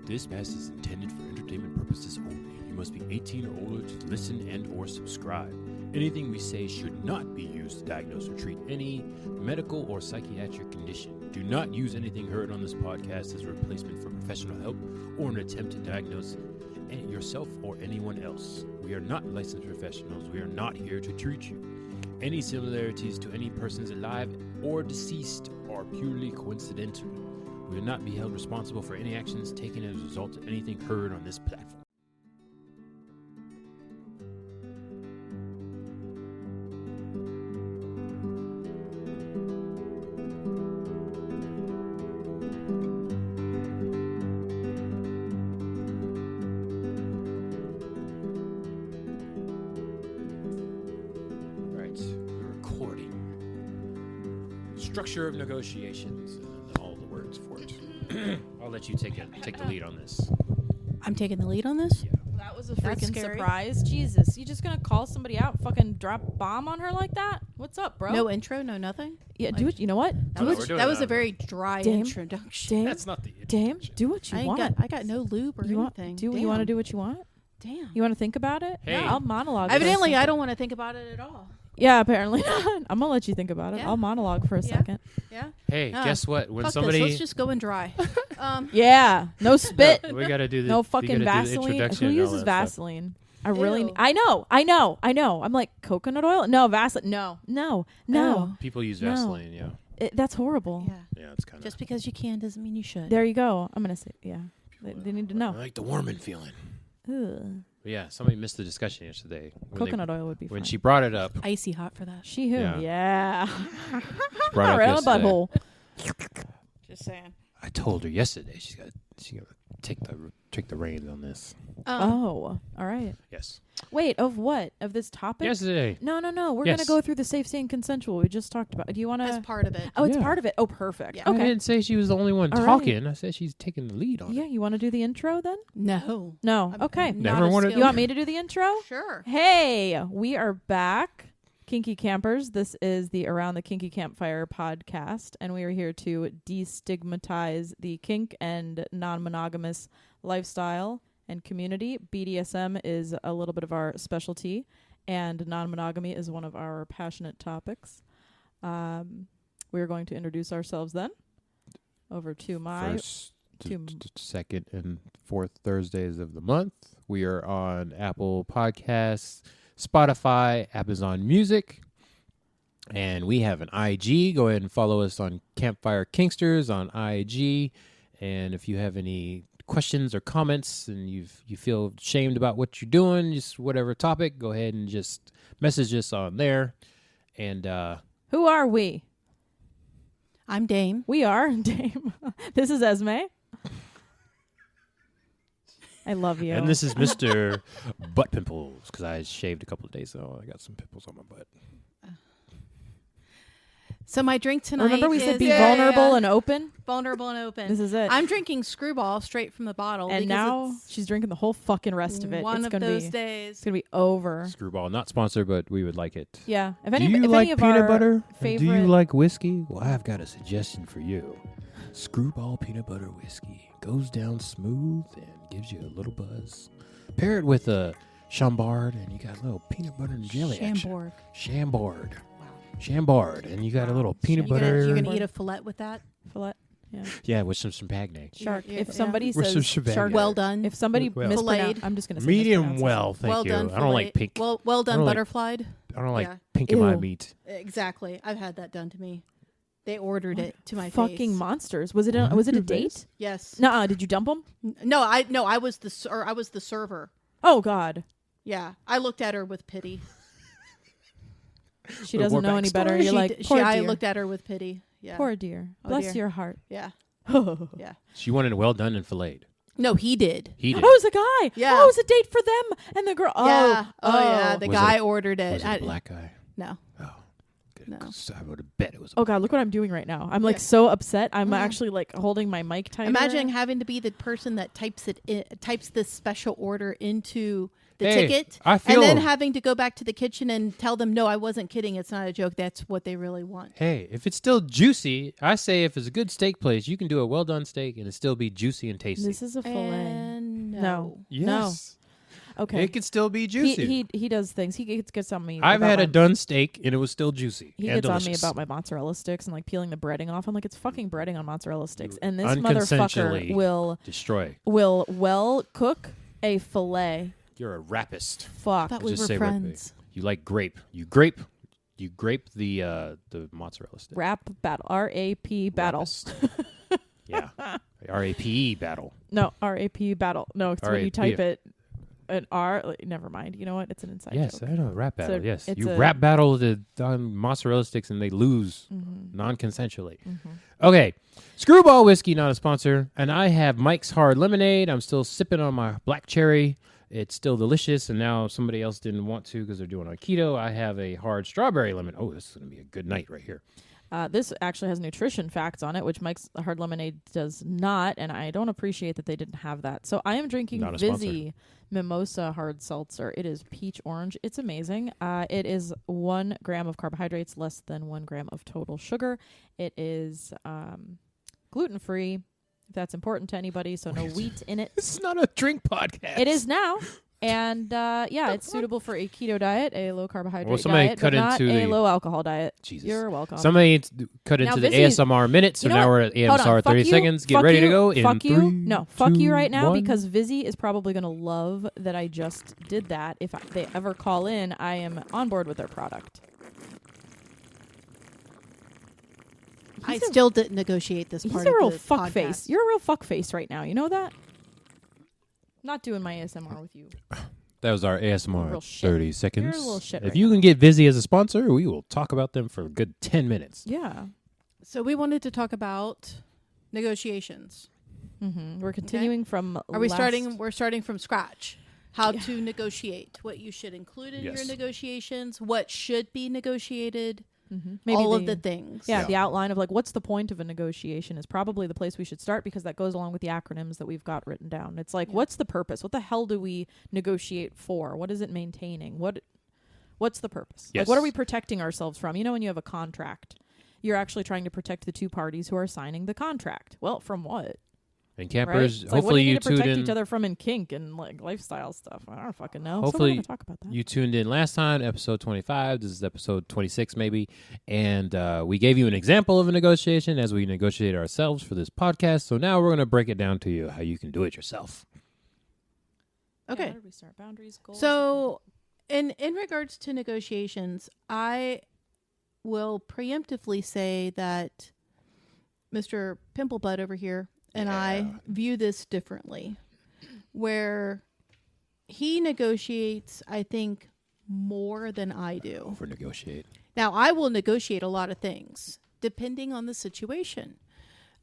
This podcast is intended for entertainment purposes only. You must be 18 or older to listen and or subscribe. Anything we say should not be used to diagnose or treat any medical or psychiatric condition. Do not use anything heard on this podcast as a replacement for professional help or an attempt to diagnose yourself or anyone else. We are not licensed professionals. We are not here to treat you. Any similarities to any persons alive or deceased are purely coincidental. We will not be held responsible for any actions taken as a result of anything heard on this platform. All right, we're recording. Structure of negotiations. All the words for it. I'll let you take the lead on this. I'm taking the lead on this? Yeah. That was a That's freaking scary. surprise. Jesus, you just gonna call somebody out, fucking drop a bomb on her like that? What's up, bro? No intro, no nothing? Yeah, do it. You know what? Oh, no, we're doing That was it a very dry Dame. introduction. Dame, That's not the Dame, introduction. do what you want. I got no lube or you want, anything. do you want to do what you want? Damn. You want to think about it? Hey. Yeah, I'll monologue. for a Evidently, second. I don't want to think about it at all. Yeah, apparently not. I'm gonna let you think about it. Yeah. I'll monologue for a second. Yeah? Hey, guess what? When Fuck somebody this. Let's just go in dry. Yeah, no spit, we gotta do the no we fucking gotta do the Vaseline. introduction Who and all uses that stuff. Vaseline? I really. Ew. I know. I'm like coconut oil. No Vaseline. No. People use No. Vaseline, yeah. That's horrible. Yeah. Yeah, it's kind of. Just because you can doesn't mean you should. There you go. I'm gonna say yeah. They need to I know. like the warming feeling. Ugh. But yeah, somebody missed the discussion yesterday. Coconut oil would be When fine. she brought it up, Icy hot for that. She who? Yeah. Yeah. she brought it up Around the yesterday. butthole. Just saying. I told her yesterday she's got to take the reins on this. Oh, all right. Yes. Wait, of what? Of this topic? Yesterday. No. We're Yes. gonna go through the safe, sane, consensual we just talked about. Do you want As to? part of it. Oh, it's Yeah. part of it. Oh, perfect. Yeah. I Okay. didn't say she was the only one All right. talking. I said she's taking the lead on Yeah, it. you want to do the intro then? No. No. I'm Okay. not Never as wanted- You want skilled. me to do the intro? Sure. Hey, we are back. Kinky Campers. This is the Around the Kinky Campfire podcast, and we are here to destigmatize the kink and non-monogamous lifestyle and community. BDSM is a little bit of our specialty, and non-monogamy is one of our passionate topics. We're going to introduce ourselves then. Over to my... First, to- second, and fourth Thursdays of the month. We are on Apple Podcasts, Spotify, Amazon Music, and we have an IG. Go ahead and follow us on Campfire Kinksters on IG. And if you have any questions or comments and you feel ashamed about what you're doing, just whatever topic, go ahead and just message us on there. And Who are we? I'm Dame. We are Dame. This is Esme. I love you. and this is Mr. Butt Pimples, because I shaved a couple of days ago. I got some pimples on my butt. So my drink tonight Remember we said is be vulnerable and open? vulnerable and open. This is it. I'm drinking Screwball straight from the bottle. And because now it's she's drinking the whole fucking rest of it. one It's of gonna those be days. it's gonna be over. Screwball, not sponsored, but we would like it. Yeah. If Do any you if like any of peanut our butter? favorite Do you like whiskey? Well, I've got a suggestion for you. Screwball peanut butter whiskey goes down smooth and gives you a little buzz. Pair it with a Chambord, and you got a little peanut butter and jelly action. Chambord. Chambord. Wow. Chambord, and you got a little peanut You're butter. gonna eat a fillet with that? fillet? Yeah. Yeah, with some champagne. Shark. Yeah, If yeah. somebody We're says so shark, Well done. if somebody Well. mispronounced, Filleted. I'm just gonna say Medium mispronounces. well, thank well you. done. I don't like fillet. pink. Well done. don't like- Butterflied. I don't like Yeah. pink in my Ew. meat. Exactly. I've had that done to me. They ordered it to my Fucking face. monsters. Was it a Your date? face? Yes. Nuh-uh. Did you dump them? No. I was the server. Oh God. Yeah. I looked at her with pity. She Little doesn't more know any better. backstory? You're like, I poor dear. looked at her with pity. Yeah. Poor dear. Oh, Bless dear. your heart. Yeah. Oh, Yeah. She wanted it well done and filleted. No, he did. He did. it was a guy. Yeah. Oh, it was a date for them and the girl. Oh, Yeah. Oh, yeah. The Was guy it- ordered it. Was it a black guy? No. Oh, good. No. I would have bet it was. Oh God, look what I'm doing right now. I'm like so upset. I'm actually like holding my mic tighter. Imagine having to be the person that types this special order into the Hey, ticket, I feel- and then having to go back to the kitchen and tell them, no, I wasn't kidding. It's not a joke. That's what they really want. Hey, if it's still juicy, I say if it's a good steak place, you can do a well done steak and it still be juicy and tasty. This is a fillet. And No. Yes. Okay. It could still be juicy. He does things. He gets on me. I've about had my- a done steak and it was still juicy. He and gets on me delicious. about my mozzarella sticks and like peeling the breading off. I'm like, it's fucking breading on mozzarella sticks. And this Unconsensually motherfucker will destroy. well cook a fillet. You're a rapist. Fuck. Thought we Just were say friends. You like grape. You grape the mozzarella stick. Rap battle. R-A-P battle. Rapist. Yeah. R-A-P-E battle. No, R-A-P battle. No, it's when you R.A.P.. type it an R. Like, never mind. You know what? It's an inside Yes, joke. I know. Rap battle. a- Yes. it's You a- rap battle the mozzarella sticks and they lose Mm-hmm. non-consensually. Okay. Screwball Whiskey, not a sponsor. And I have Mike's Hard Lemonade. I'm still sipping on my black cherry. It's still delicious. And now somebody else didn't want to because they're doing on keto. I have a hard strawberry lemon. Oh, this is going to be a good night right here. This actually has nutrition facts on it, which Mike's Hard Lemonade does not, and I don't appreciate that they didn't have that. So I am drinking Not a sponsor. Vizzy Mimosa Hard Seltzer. It is peach orange. It's amazing. It is 1 gram of carbohydrates, less than 1 gram of total sugar. It is gluten-free, if that's important to anybody, so no wheat in it. This is not a drink podcast. It is now. And it's suitable for a keto diet, a low carbohydrate Well, somebody diet, cut but not into a the- low alcohol diet. Jesus. You're welcome. Somebody cut Now, into the Vizzy's- ASMR minutes, so You know now what? we're at Hold on. ASMR 30 Fuck you. seconds. Get Fuck ready you. to go in Fuck 3, you. No, fuck you 2, right now 1. because Vizzy is probably going to love that I just did that. If they ever call in, I am on board with their product. I still didn't negotiate this He's part a real of the fuck podcast. face. You're a real fuck face right now. You know that? Not doing my ASMR with you. That was our ASMR Real shit. 30 seconds. You're a little shit If right you can get Vizzy as a sponsor, we will talk about them for a good 10 minutes. Yeah. So we wanted to talk about negotiations. We're continuing from. Are we last- starting? We're starting from scratch. How to negotiate? What you should include in your Yes. negotiations? What should be negotiated? Maybe all of the things. Yeah, Yeah. the outline of like what's the point of a negotiation is probably the place we should start because that goes along with the acronyms that we've got written down. It's like, what's the purpose? What the hell do we negotiate for? What is it maintaining? What's the purpose? Yes. Like, what are we protecting ourselves from? You know, when you have a contract, you're actually trying to protect the two parties who are signing the contract. Well, from what? And Right? campers, It's like, what do hopefully you you need to tuned protect in. each other from in kink and like lifestyle stuff. I don't fucking know. Hopefully so we're gonna talk about that. You tuned in last time, episode 25. This is episode 26, maybe. And we gave you an example of a negotiation as we negotiate ourselves for this podcast. So now we're going to break it down to you how you can do it yourself. Okay. Where did we start? Boundaries, goals. So, in regards to negotiations, I will preemptively say that Mr. Pimplebutt over here and I view this differently, where he negotiates, I think, more than I do. Over negotiate. Now, I will negotiate a lot of things depending on the situation.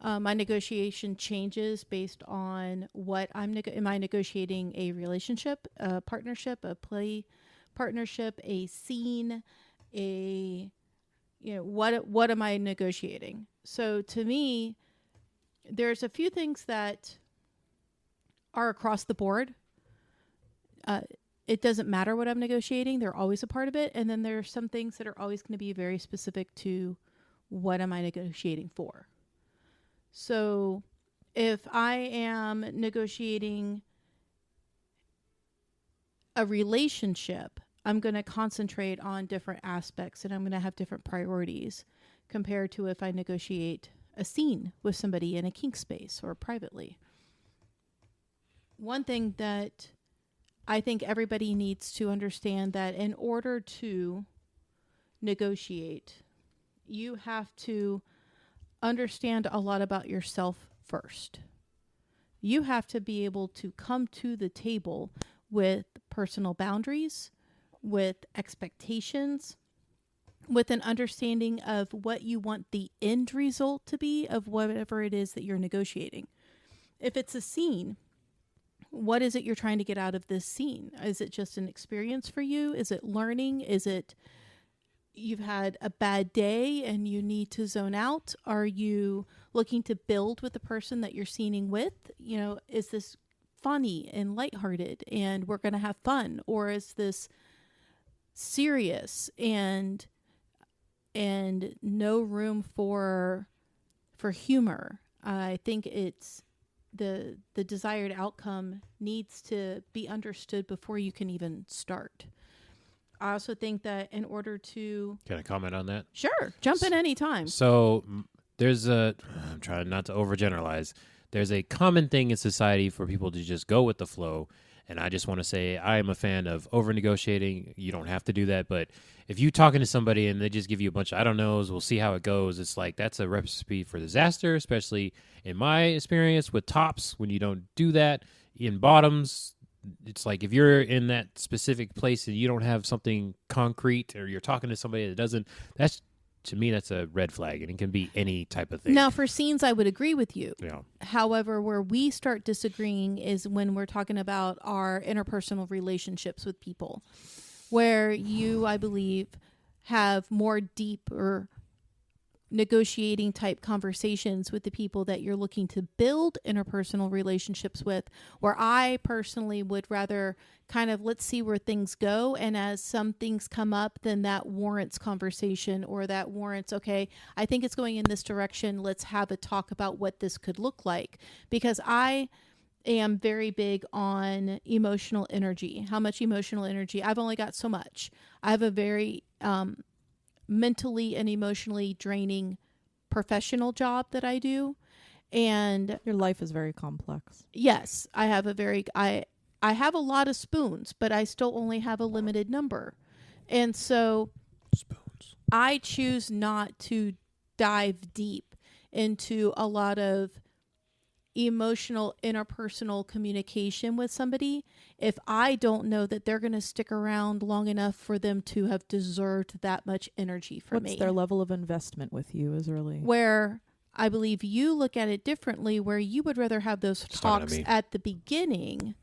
My negotiation changes based on what am I negotiating a relationship, a partnership, a play partnership, a scene, what am I negotiating? So to me, there's a few things that are across the board. It doesn't matter what I'm negotiating. They're always a part of it. And then there are some things that are always going to be very specific to what am I negotiating for. So if I am negotiating a relationship, I'm going to concentrate on different aspects and I'm going to have different priorities compared to if I negotiate a scene with somebody in a kink space or privately. One thing that I think everybody needs to understand that in order to negotiate, you have to understand a lot about yourself first. You have to be able to come to the table with personal boundaries, with expectations, with an understanding of what you want the end result to be of whatever it is that you're negotiating. If it's a scene, what is it you're trying to get out of this scene? Is it just an experience for you? Is it learning? Is it you've had a bad day and you need to zone out? Are you looking to build with the person that you're scening with? You know, is this funny and lighthearted and we're going to have fun? Or is this serious and no room for humor? I think it's the desired outcome needs to be understood before you can even start. I also think that in order to... Can I comment on that? Sure. Jump in any time. So there's I'm trying not to overgeneralize. There's a common thing in society for people to just go with the flow. And I just want to say I am a fan of over-negotiating. You don't have to do that. But if you talking to somebody and they just give you a bunch of I don't knows, we'll see how it goes. It's like that's a recipe for disaster, especially in my experience with tops. When you don't do that in bottoms, it's like if you're in that specific place and you don't have something concrete or you're talking to somebody that doesn't, that's to me, that's a red flag, and it can be any type of thing. Now, for scenes, I would agree with you. Yeah. However, where we start disagreeing is when we're talking about our interpersonal relationships with people, where you, I believe, have more deep or negotiating type conversations with the people that you're looking to build interpersonal relationships with, where I personally would rather kind of let's see where things go, and as some things come up, then that warrants conversation, or that warrants, okay, I think it's going in this direction, let's have a talk about what this could look like. Because I am very big on emotional energy. How much emotional energy? I've only got so much. I have a very mentally and emotionally draining professional job that I do, and your life is very complex. Yes, I have I have a lot of spoons, but I still only have a limited number. And so spoons. I choose not to dive deep into a lot of emotional interpersonal communication with somebody if I don't know that they're going to stick around long enough for them to have deserved that much energy from me. What's their level of investment with you is really where I believe you look at it differently, where you would rather have those talks at the beginning,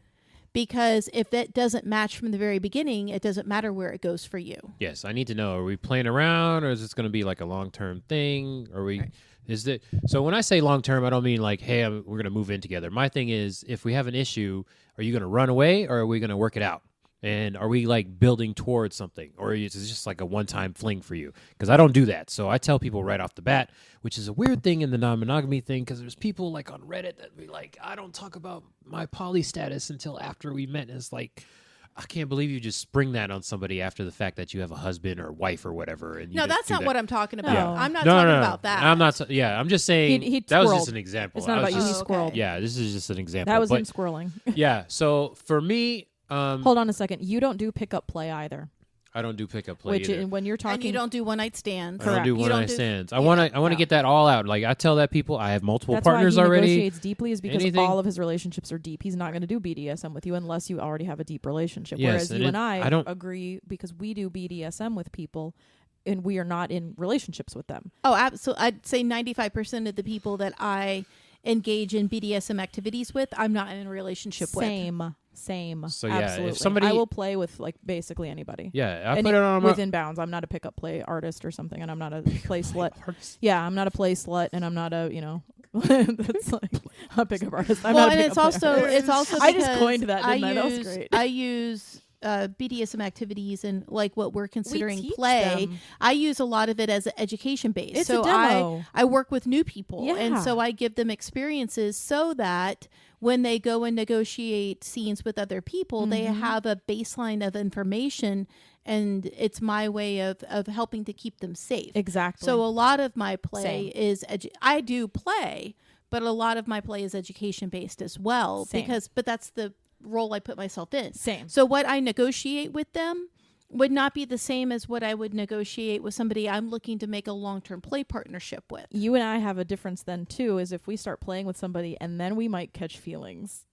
because if that doesn't match from the very beginning, it doesn't matter where it goes for you. Yes, I need to know, are we playing around, or is this going to be like a long-term thing? Are we... Right. Is that so? When I say long term, I don't mean like, hey, we're going to move in together. My thing is, if we have an issue, are you going to run away, or are we going to work it out? And are we like building towards something, or is it just like a one-time fling for you? Because I don't do that. So I tell people right off the bat, which is a weird thing in the non-monogamy thing, because there's people like on Reddit that be like, I don't talk about my poly status until after we met. And it's like, I can't believe you just spring that on somebody after the fact that you have a husband or wife or whatever. And no, that's not what I'm talking about. Yeah. I'm not talking about that. I'm not. Yeah, I'm just saying he that was just an example. It's not about you. He squirreled. Yeah, this is just an example. That was him squirreling. Yeah. So for me, hold on a second. You don't do pickup play either. I don't do pickup play either. When you're talking, and you don't do one night stands. I don't do one night stands. I want to get that all out. Like I tell that people, I have multiple That's partners why he already. Negotiates deeply is because all of his relationships are deep. He's not going to do BDSM with you unless you already have a deep relationship. Yes, Whereas you and I don't agree because we do BDSM with people, and we are not in relationships with them. Oh, absolutely. I'd say 95% of the people that I engage in BDSM activities with, I'm not in a relationship with. Same. So yeah, absolutely. if somebody, I will play with like basically anybody. Yeah, I put it on within bounds. I'm not a pickup play artist or something, and I'm not a play slut. Yeah, I'm not a play slut, and I'm not a that's like a pickup artist. I'm not a it's also I just coined that. Didn't I? That was great. I use BDSM activities and like what we're considering play. Them. I use a lot of it as education based. It's so a demo. I work with new people, yeah. and so I give them experiences so that when they go and negotiate scenes with other people, they have a baseline of information, and it's my way of helping to keep them safe. Exactly. So a lot of my play is I do play, but a lot of my play is education based as well. But that's the role I put myself in. Same. So what I negotiate with them would not be the same as what I would negotiate with somebody I'm looking to make a long-term play partnership with. You and I have a difference then too, is if we start playing with somebody and then we might catch feelings.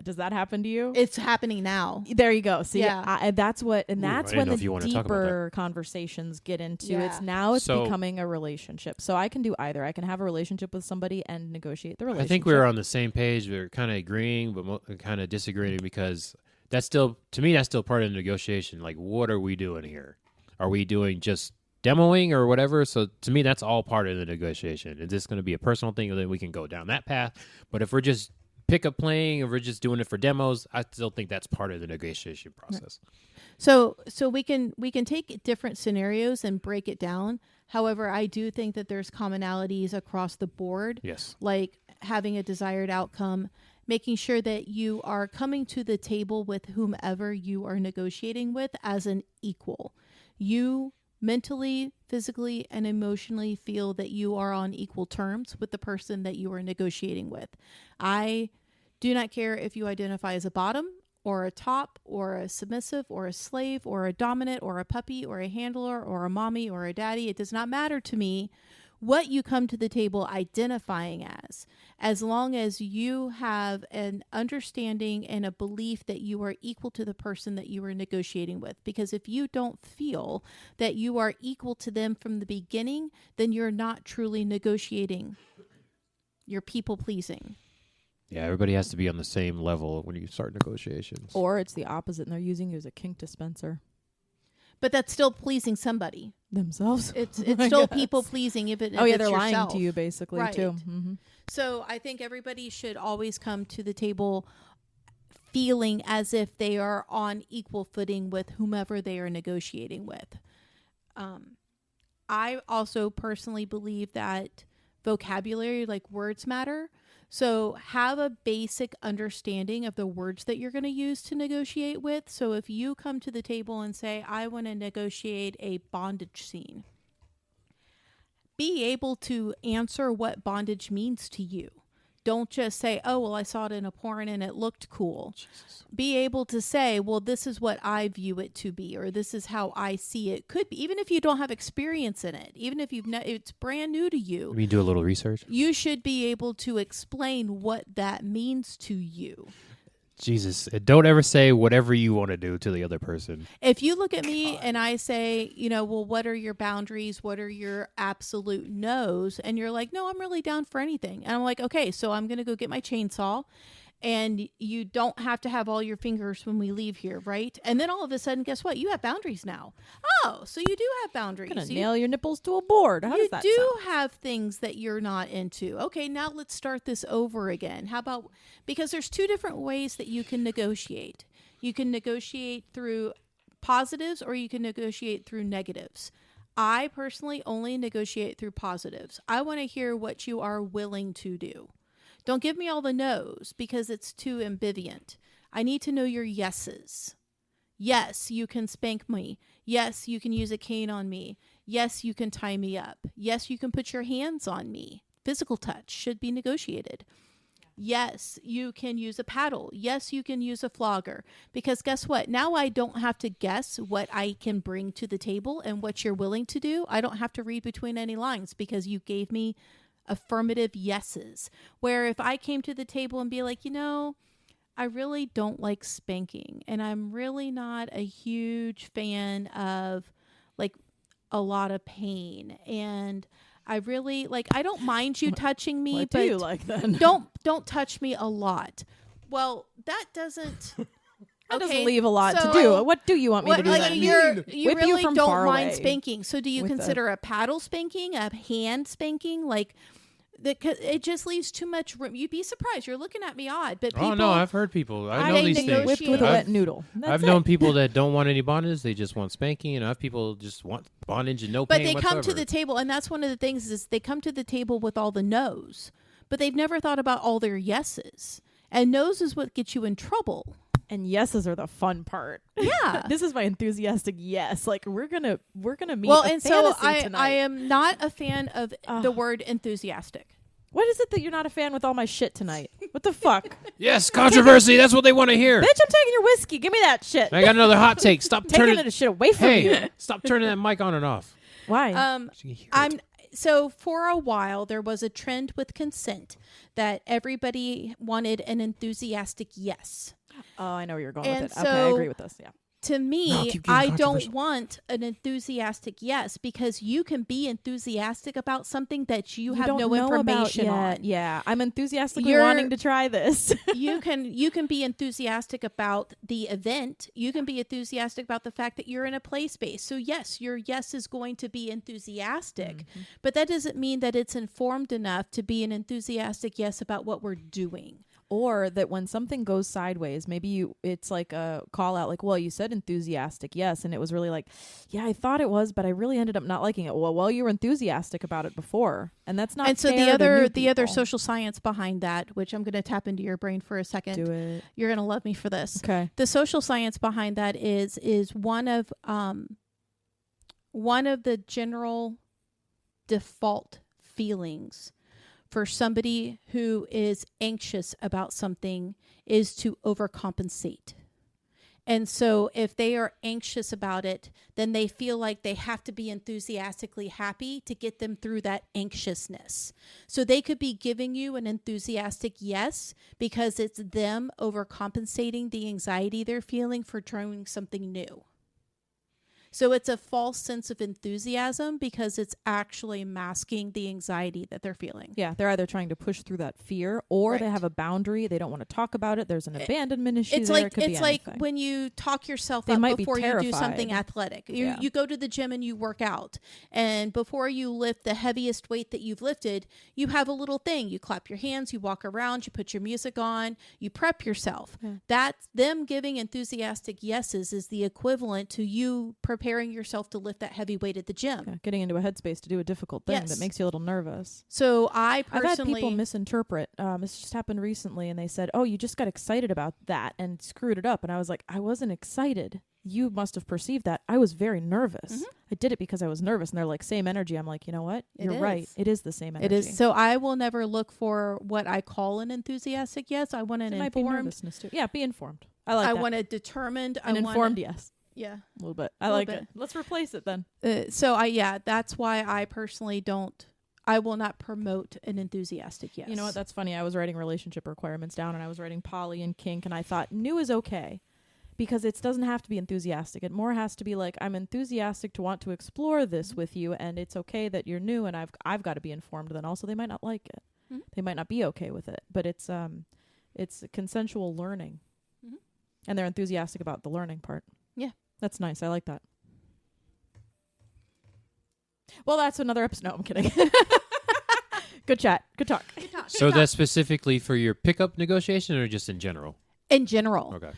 Does that happen to you? It's happening now. There you go. See, yeah. That's when the deeper that conversations get into. Yeah. It's becoming a relationship. So I can do either. I can have a relationship with somebody and negotiate the relationship. I think we were on the same page. We were kind of agreeing, but kind of disagreeing because that's still, to me, that's still part of the negotiation. Like, what are we doing here? Are we doing just demoing or whatever. So to me, that's all part of the negotiation. Is this going to be a personal thing, or then we can go down that path? But if we're just pickup playing, if we're just doing it for demos, I still think that's part of the negotiation process. So we can take different scenarios and break it down. However, I do think that there's commonalities across the board. Yes. Like having a desired outcome, making sure that you are coming to the table with whomever you are negotiating with as an equal. You mentally, physically, and emotionally feel that you are on equal terms with the person that you are negotiating with. I do not care if you identify as a bottom or a top or a submissive or a slave or a dominant or a puppy or a handler or a mommy or a daddy. It does not matter to me what you come to the table identifying as long as you have an understanding and a belief that you are equal to the person that you are negotiating with. Because if you don't feel that you are equal to them from the beginning, then you're not truly negotiating. You're people pleasing. Yeah, everybody has to be on the same level when you start negotiations. Or it's the opposite, and they're using you as a kink dispenser. But that's still pleasing somebody. Themselves. It's still people pleasing if they're it's lying yourself. to you basically Right. too. Mm-hmm. So I think everybody should always come to the table feeling as if they are on equal footing with whomever they are negotiating with. I also personally believe that vocabulary, like words, matter. So have a basic understanding of the words that you're going to use to negotiate with. So if you come to the table and say, I want to negotiate a bondage scene, be able to answer what bondage means to you. Don't just say, oh, well, I saw it in a porn and it looked cool. Jesus. Be able to say, well, this is what I view it to be, or this is how I see it could be. Even if you don't have experience in it, even if it's brand new to you. Let me do a little research. You should be able to explain what that means to you. Jesus, don't ever say whatever you want to do to the other person. If you look at me and I say, well, what are your boundaries? What are your absolute no's? And you're like, no, I'm really down for anything. And I'm like, okay, so I'm going to go get my chainsaw. And you don't have to have all your fingers when we leave here, right? And then all of a sudden, guess what? You have boundaries now. Oh, so you do have boundaries. Gonna nail your nipples to a board. How does that You do sound? have things that you're not into. Okay, now let's start this over again. How about, because there's two different ways that you can negotiate. You can negotiate through positives or you can negotiate through negatives. I personally only negotiate through positives. I want to hear what you are willing to do. Don't give me all the no's because it's too ambivalent. I need to know your yeses. Yes, you can spank me. Yes, you can use a cane on me. Yes, you can tie me up. Yes, you can put your hands on me. Physical touch should be negotiated. Yes, you can use a paddle. Yes, you can use a flogger. Because guess what? Now I don't have to guess what I can bring to the table and what you're willing to do. I don't have to read between any lines because you gave me affirmative yeses. Where if I came to the table and be like, I really don't like spanking and I'm really not a huge fan of like a lot of pain, and I really I don't mind you touching me, What but do you like then? don't touch me a lot. Well, that doesn't That okay, doesn't leave a lot to so- do. What do you want me to do then? you Whip you really from don't far mind away spanking. So do you with consider a paddle spanking, a hand spanking? It just leaves too much room. You'd be surprised. You're looking at me odd, but people, Oh, no, I've heard people. I I know these negotiate- things. Whipped with a I've- wet noodle. That's I've it. known people that don't want any bondage. They just want spanking. And I have people just want bondage and no but pain they come to whatsoever. the table, and that's one of the things is they come to the table with all the no's, but they've never thought about all their yeses. And no's is what gets you in trouble. And yeses are the fun part. Yeah. This is my enthusiastic yes. Like we're gonna meet Well, a and so fantasy tonight. I am not a fan of the word enthusiastic. What is it that you're not a fan with all my shit tonight? What the fuck? Yes, controversy. That's what they want to hear. Bitch, I'm taking your whiskey. Give me that shit. I got another hot take. Stop Taking turning. the shit away from you. Hey, stop turning that mic on and off. Why? So you can hear it. So for a while there was a trend with consent that everybody wanted an enthusiastic yes. Oh, I know where you're going And with it. Okay, I so- agree with this. Yeah. to me, keep getting I don't controversial. want an enthusiastic yes, because you can be enthusiastic about something that you have don't no know information about on. yet. Yeah, I'm enthusiastically You're- wanting to try this. You can be enthusiastic about the event. You can be enthusiastic about the fact that you're in a play space. So yes, your yes is going to be enthusiastic, but that doesn't mean that it's informed enough to be an enthusiastic yes about what we're doing. Or that when something goes sideways, maybe it's like a call out, like, well, you said enthusiastic, yes, and it was really like, yeah, I thought it was, but I really ended up not liking it. Well, you were enthusiastic about it before, and that's not. And so fair the other people. social science behind that, which I'm going to tap into your brain for a second. Do it. You're going to love me for this. Okay. The social science behind that is one of the general default feelings for somebody who is anxious about something is to overcompensate. And so if they are anxious about it, then they feel like they have to be enthusiastically happy to get them through that anxiousness. So they could be giving you an enthusiastic yes because it's them overcompensating the anxiety they're feeling for trying something new. So it's a false sense of enthusiasm because it's actually masking the anxiety that they're feeling. Yeah, they're either trying to push through that fear, or they Right. have a boundary. They don't want to talk about it. There's an abandonment issue. It's there. like It could be it's like anything. when you talk yourself They up might be before you do something terrified. athletic. Yeah. You go to the gym and you work out, and before you lift the heaviest weight that you've lifted, you have a little thing. You clap your hands, you walk around, you put your music on, you prep yourself. Yeah. That's them giving enthusiastic yeses is the equivalent to you preparing yourself to lift that heavy weight at the gym. Yeah, getting into a headspace to do a difficult thing Yes. that makes you a little nervous. So I I've had personally people misinterpret. This just happened recently, and they said, "Oh, you just got excited about that and screwed it up." And I was like, "I wasn't excited. You must have perceived that. I was very nervous. I did it because I was nervous." And they're like, "Same energy." I'm like, you know what? It You're right. is. It is the same energy. It is. So I will never look for what I call an enthusiastic yes. I want an It might be informed. nervousness too. Yeah, be informed. I like I that. want a determined. An informed yes. Yeah. A little bit. I Little like bit. it. Let's replace it then. That's why I personally don't. I will not promote an enthusiastic yes. You know what? That's funny. I was writing relationship requirements down, and I was writing poly and kink, and I thought new is okay because it doesn't have to be enthusiastic. It more has to be like, I'm enthusiastic to want to explore this with you, and it's okay that you're new, and I've got to be informed. Then also they might not like it. Mhm. They might not be okay with it, but it's consensual learning, and they're enthusiastic about the learning part. Yeah. That's nice. I like that. Well, that's another episode. No, I'm kidding. Good chat. Good talk. So that's specifically for your pickup negotiation or just in general? In general. Okay.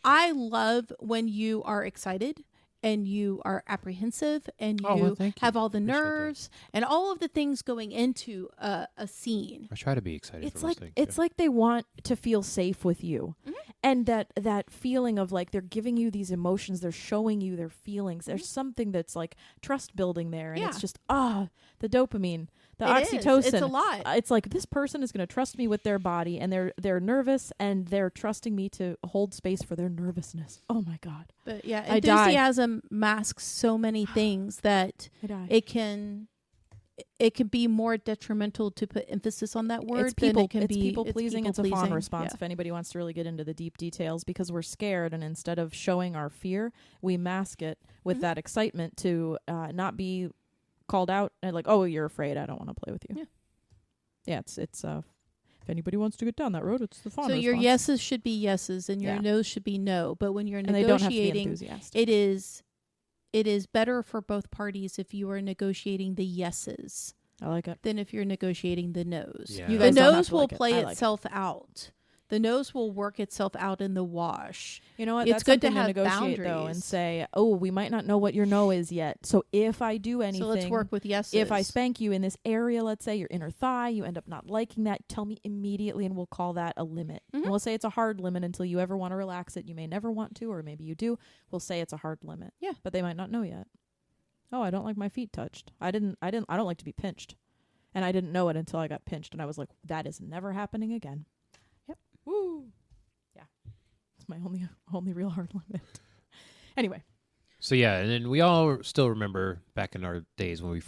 I love when you are excited and you are apprehensive and Oh, you well, thank you. have all the Appreciate that. nerves and all of the things going into a scene. I try to be excited It's for like those things. it's like they want to feel safe with you, Mhm. and that feeling of like they're giving you these emotions, they're showing you their feelings. Mm-hmm. There's something that's like trust building there, and Yeah. it's just the dopamine, the It is. oxytocin. It's a lot. It's like this person is going to trust me with their body, and they're nervous, and they're trusting me to hold space for their nervousness. Oh my god, But yeah, I die. enthusiasm masks so many things that I die. it can be more detrimental to put emphasis on that word It's people, than it can it's be people pleasing. It's a fawn people-pleasing. response. Yeah. If anybody wants to really get into the deep details, because we're scared, and instead of showing our fear, we mask it with Mhm. that excitement to not be called out and like, oh, you're afraid. I don't want to play with you. Yeah. Yeah. It's if anybody wants to get down that road, it's the fawn So response. your yeses should be yeses and your Yeah. no's should be no. But when you're and they don't have to be negotiating, enthusiastic. it is better for both parties if you are negotiating the yeses I like it. than if you're negotiating the no's. Yeah. You The guys don't have no's to will like it. play I like it. itself out. The no's will work itself out in the wash. You know what? It's That's good to something have negotiate though, and boundaries. say, oh, we might not know what your no is yet. So if I do anything, So let's work with yeses. if I spank you in this area, let's say your inner thigh, you end up not liking that, tell me immediately, and we'll call that a limit. Mhm. And we'll say it's a hard limit until you ever want to relax it. You may never want to, or maybe you do. We'll say it's a hard limit. Yeah. But they might not know yet. Oh, I don't like my feet touched. I don't like to be pinched. And I didn't know it until I got pinched, and I was like, that is never happening again. Yep. Woo. Yeah. It's my only real hard limit. Anyway. So yeah, and then we all still remember back in our days when we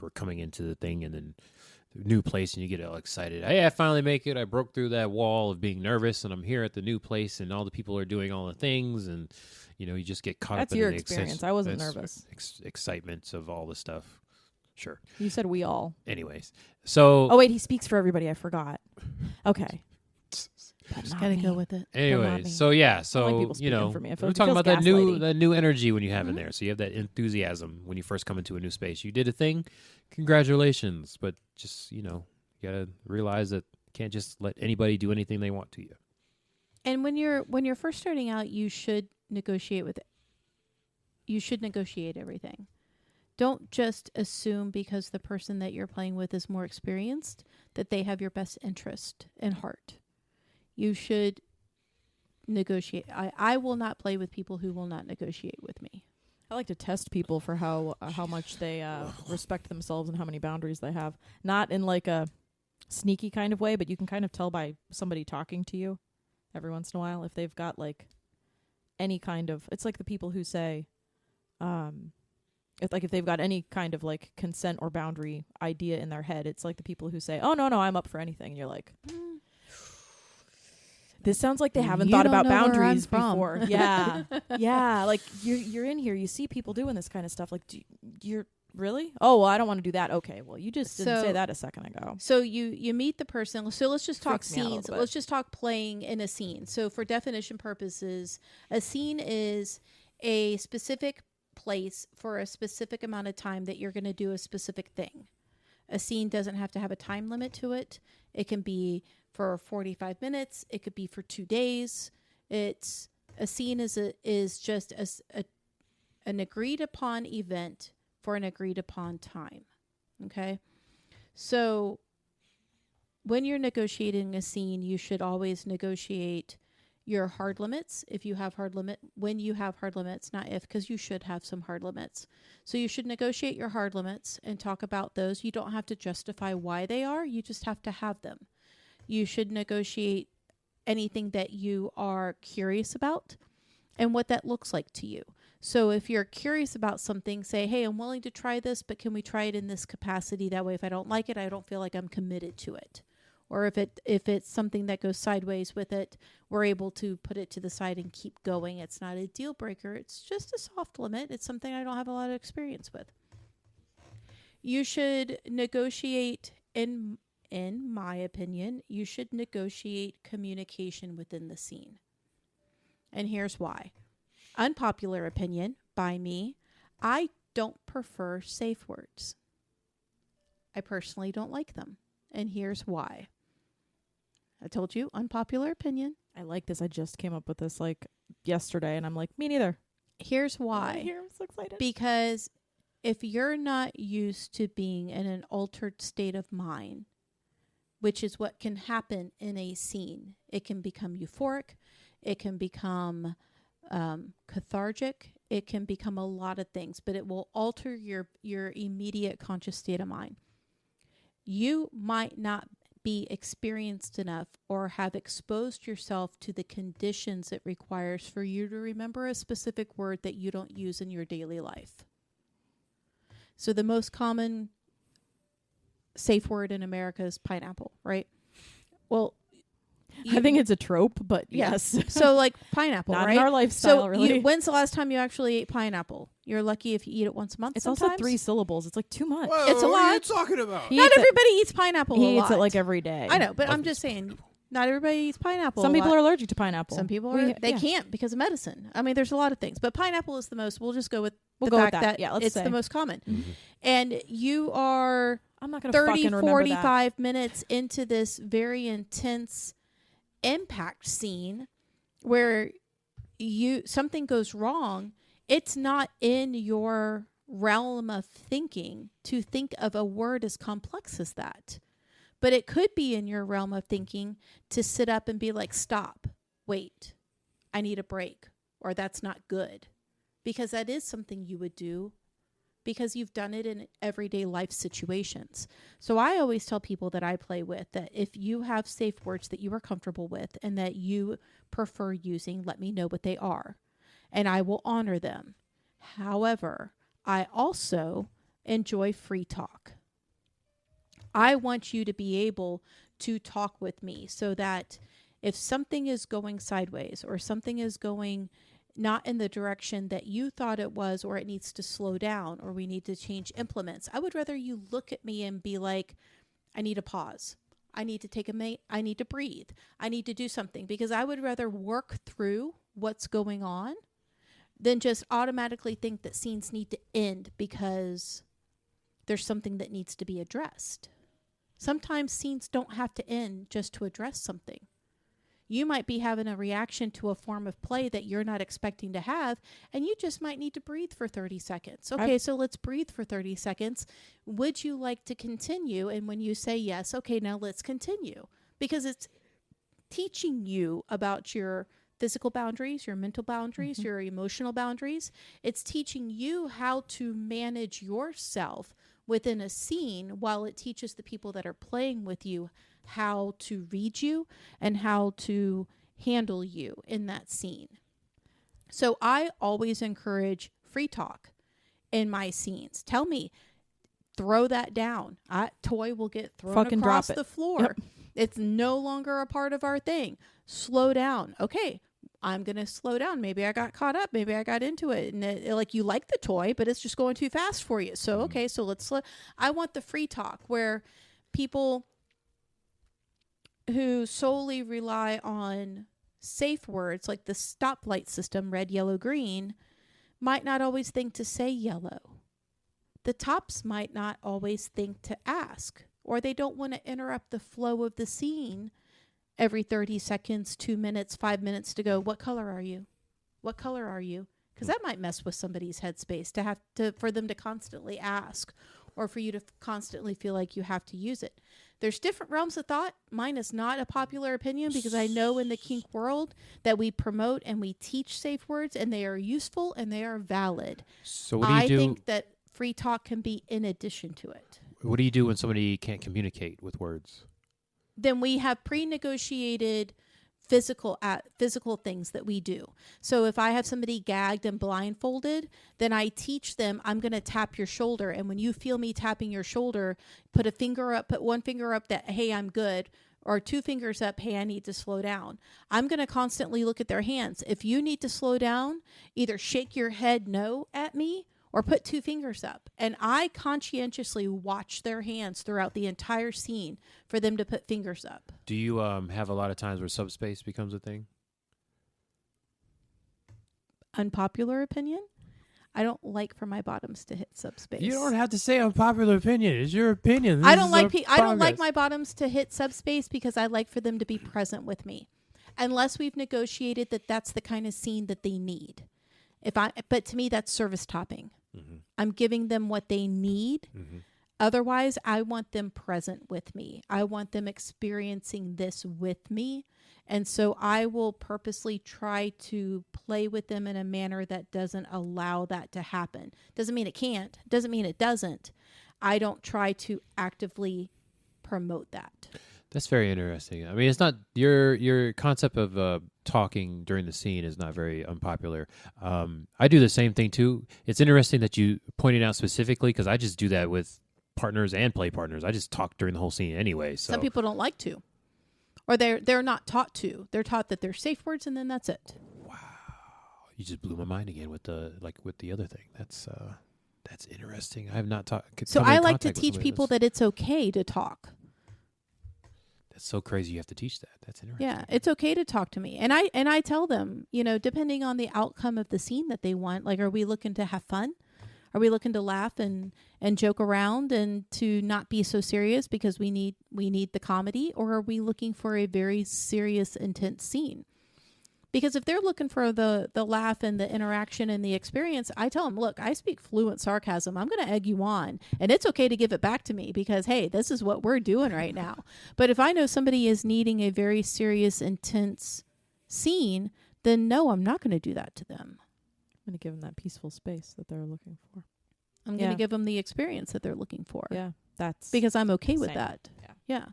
were coming into the thing, and then new place and you get all excited. Hey, I finally make it. I broke through that wall of being nervous, and I'm here at the new place, and all the people are doing all the things, and you just get caught That's up in your the experience. I wasn't nervous. Excitement of all the stuff. Sure. You said we all. Anyways, so. Oh wait, he speaks for everybody. I forgot. Okay. Just gotta go with it. Anyways, so yeah, so people speaking for me. we're talking about that gaslighty. new energy when you have in there. So you have that enthusiasm when you first come into a new space. You did a thing, congratulations. But just you gotta realize that you can't just let anybody do anything they want to you. And when you're first starting out, you should negotiate everything. Don't just assume because the person that you're playing with is more experienced that they have your best interest in heart. You should negotiate. I will not play with people who will not negotiate with me. I like to test people for how much they respect themselves and how many boundaries they have. Not in like a sneaky kind of way, but you can kind of tell by somebody talking to you every once in a while if they've got like any kind of. It's like the people who say, if they've got any kind of like consent or boundary idea in their head. It's like the people who say, "Oh no, I'm up for anything." And you're like. This sounds like they haven't thought about boundaries before. Yeah. Yeah. Like you're in here. You see people doing this kind of stuff. Like, you're really? Oh, well, I don't want to do that. Okay. Well, you just didn't say that a second ago. So you meet the person. So let's just talk Freaks me out a scenes. little bit. Let's just talk playing in a scene. So for definition purposes, a scene is a specific place for a specific amount of time that you're going to do a specific thing. A scene doesn't have to have a time limit to it. It can be for 45 minutes. It could be for 2 days. It's a scene is just an agreed upon event for an agreed upon time. Okay. So when you're negotiating a scene, you should always negotiate your hard limits. If you have when you have hard limits, not if, because you should have some hard limits. So you should negotiate your hard limits and talk about those. You don't have to justify why they are. You just have to have them. You should negotiate anything that you are curious about and what that looks like to you. So if you're curious about something, say, hey, I'm willing to try this, but can we try it in this capacity? That way, if I don't like it, I don't feel like I'm committed to it. Or if it's something that goes sideways with it, we're able to put it to the side and keep going. It's not a deal breaker. It's just a soft limit. It's something I don't have a lot of experience with. You should negotiate, in my opinion, you should negotiate communication within the scene. And here's why. Unpopular opinion by me, I don't prefer safe words. I personally don't like them. And here's why. I told you, unpopular opinion. I like this. I just came up with this like yesterday, and I'm like, me neither. Here's why. I'm so excited. Because if you're not used to being in an altered state of mind, which is what can happen in a scene, it can become euphoric, it can become cathartic, it can become a lot of things, but it will alter your immediate conscious state of mind. You might not be experienced enough or have exposed yourself to the conditions it requires for you to remember a specific word that you don't use in your daily life. So the most common safe word in America is pineapple, right? Well, I think it's a trope, but yes. So like pineapple, Not right? in our lifestyle, really. When's the last time you actually ate pineapple? You're lucky if you eat it once a month. It's sometimes. also 3 syllables. It's like too much. Whoa, It's a what lot. are you talking about? Not everybody eats pineapple a lot. He eats it like every day. I know, but I'm Love just this saying, pineapple. not everybody eats pineapple. Some a people lot. are allergic to pineapple. Some people are. They can't because of medicine. I mean, there's a lot of things, but pineapple is the most. We'll just go with the fact that Yeah, let's it's say. the most common. Mhm. And you are I'm not going to 30, fucking remember 45 minutes into this very intense impact scene where something goes wrong. It's not in your realm of thinking to think of a word as complex as that. But it could be in your realm of thinking to sit up and be like, stop, wait, I need a break, or that's not good. Because that is something you would do because you've done it in everyday life situations. So I always tell people that I play with that if you have safe words that you are comfortable with and that you prefer using, let me know what they are, and I will honor them. However, I also enjoy free talk. I want you to be able to talk with me so that if something is going sideways or something is going not in the direction that you thought it was, or it needs to slow down, or we need to change implements, I would rather you look at me and be like, I need a pause. I need to take I need to breathe. I need to do something, because I would rather work through what's going on than just automatically think that scenes need to end because there's something that needs to be addressed. Sometimes scenes don't have to end just to address something. You might be having a reaction to a form of play that you're not expecting to have, and you just might need to breathe for 30 seconds. Okay, so let's breathe for 30 seconds. Would you like to continue? And when you say yes, okay, now let's continue. Because it's teaching you about your physical boundaries, your mental boundaries, your emotional boundaries. It's teaching you how to manage yourself within a scene, while it teaches the people that are playing with you how to read you and how to handle you in that scene. So I always encourage free talk in my scenes. Tell me, throw that down. Toy will get thrown across the floor. Yep. It's no longer a part of our thing. Slow down. Okay, I'm going to slow down. Maybe I got caught up. Maybe I got into it. And like, you like the toy, but it's just going too fast for you. So, okay, so let's slow. I want the free talk where people who solely rely on safe words like the stoplight system, red, yellow, green, might not always think to say yellow. The tops might not always think to ask, or they don't want to interrupt the flow of the scene every 30 seconds, 2 minutes, 5 minutes to go, what color are you? What color are you? Because that might mess with somebody's headspace for them to constantly ask, or for you to constantly feel like you have to use it. There's different realms of thought. Mine is not a popular opinion, because I know in the kink world that we promote and we teach safe words, and they are useful and they are valid. So what do you do? I think that free talk can be in addition to it. What do you do when somebody can't communicate with words? Then we have pre-negotiated physical things that we do. So if I have somebody gagged and blindfolded, then I teach them, I'm going to tap your shoulder. And when you feel me tapping your shoulder, put one finger up that, hey, I'm good. Or 2 fingers up, hey, I need to slow down. I'm going to constantly look at their hands. If you need to slow down, either shake your head no at me or put 2 fingers up. And I conscientiously watch their hands throughout the entire scene for them to put fingers up. Do you have a lot of times where subspace becomes a thing? Unpopular opinion? I don't like for my bottoms to hit subspace. You don't have to say unpopular opinion. It's your opinion. I don't like my bottoms to hit subspace, because I like for them to be present with me. Unless we've negotiated that that's the kind of scene that they need. But to me, that's service topping. Mm-hmm. I'm giving them what they need. Mm-hmm. Otherwise, I want them present with me. I want them experiencing this with me. And so I will purposely try to play with them in a manner that doesn't allow that to happen. Doesn't mean it can't. Doesn't mean it doesn't. I don't try to actively promote that. That's very interesting. I mean, it's not your concept of talking during the scene is not very unpopular. I do the same thing too. It's interesting that you pointed out specifically, because I just do that with partners and play partners. I just talk during the whole scene anyway. So some people don't like to, or they're not taught to. They're taught that they're safe words, and then that's it. Wow, you just blew my mind again with the other thing. That's interesting. I have not talked. So I like to teach people that it's okay to talk. That's so crazy. You have to teach that. That's interesting. Yeah, it's okay to talk to me. And I tell them, depending on the outcome of the scene that they want, like, are we looking to have fun? Are we looking to laugh and joke around and to not be so serious because we need the comedy? Or are we looking for a very serious, intense scene? Because if they're looking for the laugh and the interaction and the experience, I tell them, look, I speak fluent sarcasm. I'm going to egg you on. And it's okay to give it back to me because, hey, this is what we're doing right now. But if I know somebody is needing a very serious, intense scene, then no, I'm not going to do that to them. I'm going to give them that peaceful space that they're looking for. I'm going to give them the experience that they're looking for. Yeah, that's because I'm okay with that. Yeah.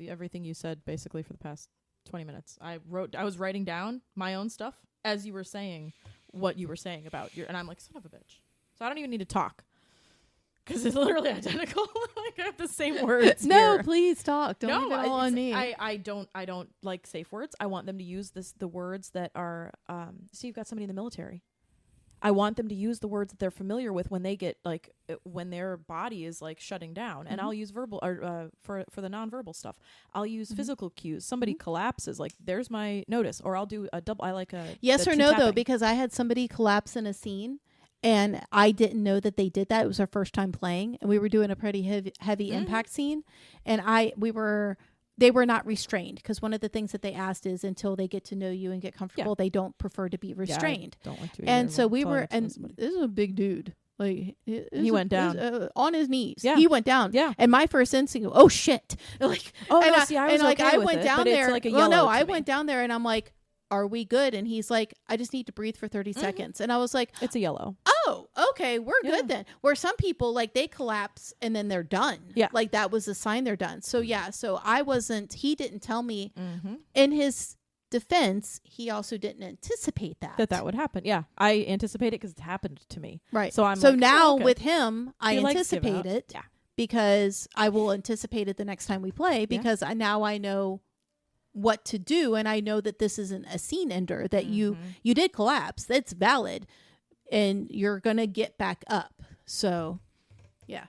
Everything you said basically for the past 20 minutes. I was writing down my own stuff as you were saying what you were saying about and I'm like, son of a bitch. So I don't even need to talk. because it's literally identical. Like I have the same words. No, here. please talk. Don't leave it all on me. I don't like safe words. I want them to use the words that are. So you've got somebody in the military. I want them to use the words that they're familiar with when they get like when their body is like shutting down. And I'll use verbal or for the nonverbal stuff. I'll use physical cues. Somebody collapses, like there's my notice, or I'll do a double. I like a yes or no tapping. though, because I had somebody collapse in a scene. And I didn't know that they did that. It was our first time playing, and we were doing a pretty heavy impact scene. And they were not restrained, because one of the things that they asked is until they get to know you and get comfortable, they don't prefer to be restrained. Yeah, I don't like to. And so we were, and this is a big dude. Like he went down on his knees. Yeah, he went down. Yeah, and my first instinct, oh shit! Like, oh and no, see, I was okay I with went it, down but there. It's like a well, yellow no, I me. went down there, and I'm like, are we good? And he's like, I just need to breathe for 30 seconds. And I was like, it's a yellow. Oh, okay, we're good then. Where some people, like, they collapse and then they're done. Yeah. Like, that was a sign they're done. So, yeah, so he didn't tell me. In his defense, he also didn't anticipate that would happen. Yeah, I anticipate it because it's happened to me. Right. So now okay. with him, I anticipate it. Yeah. Because I will anticipate it the next time we play, because now I know what to do, and I know that this isn't a scene ender, that you did collapse. That's valid, and you're gonna get back up. So yeah,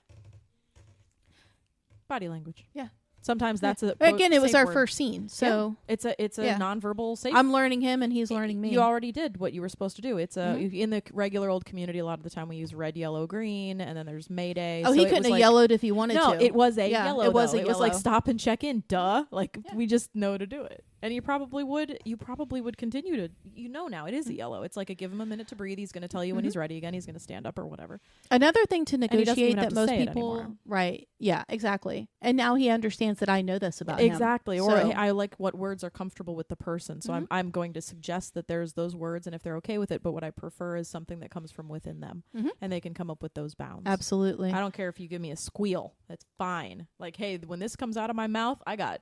body language. Yeah, sometimes that's a again, it was our word. first scene, so it's a nonverbal safe. I'm learning him and he's learning me. You already did what you were supposed to do. It's in the regular old community, a lot of the time we use red, yellow, green, and then there's Mayday. Oh, so he couldn't have yellowed if he wanted to. No, it was a yellow. It was though. a It yellow. was like stop and check in. Duh. Like we just know to do it. And you probably would continue to, now it is a yellow. It's like give him a minute to breathe. He's going to tell you when he's ready again. He's going to stand up or whatever. Another thing to negotiate that most people, right? Yeah, exactly. And now he understands that I know this about him. Exactly. Or So, I like what words are comfortable with the person. So I'm going to suggest that there's those words, and if they're okay with it, but what I prefer is something that comes from within them, and they can come up with those bounds. Absolutely. I don't care if you give me a squeal. That's fine. Like, hey, when this comes out of my mouth, I got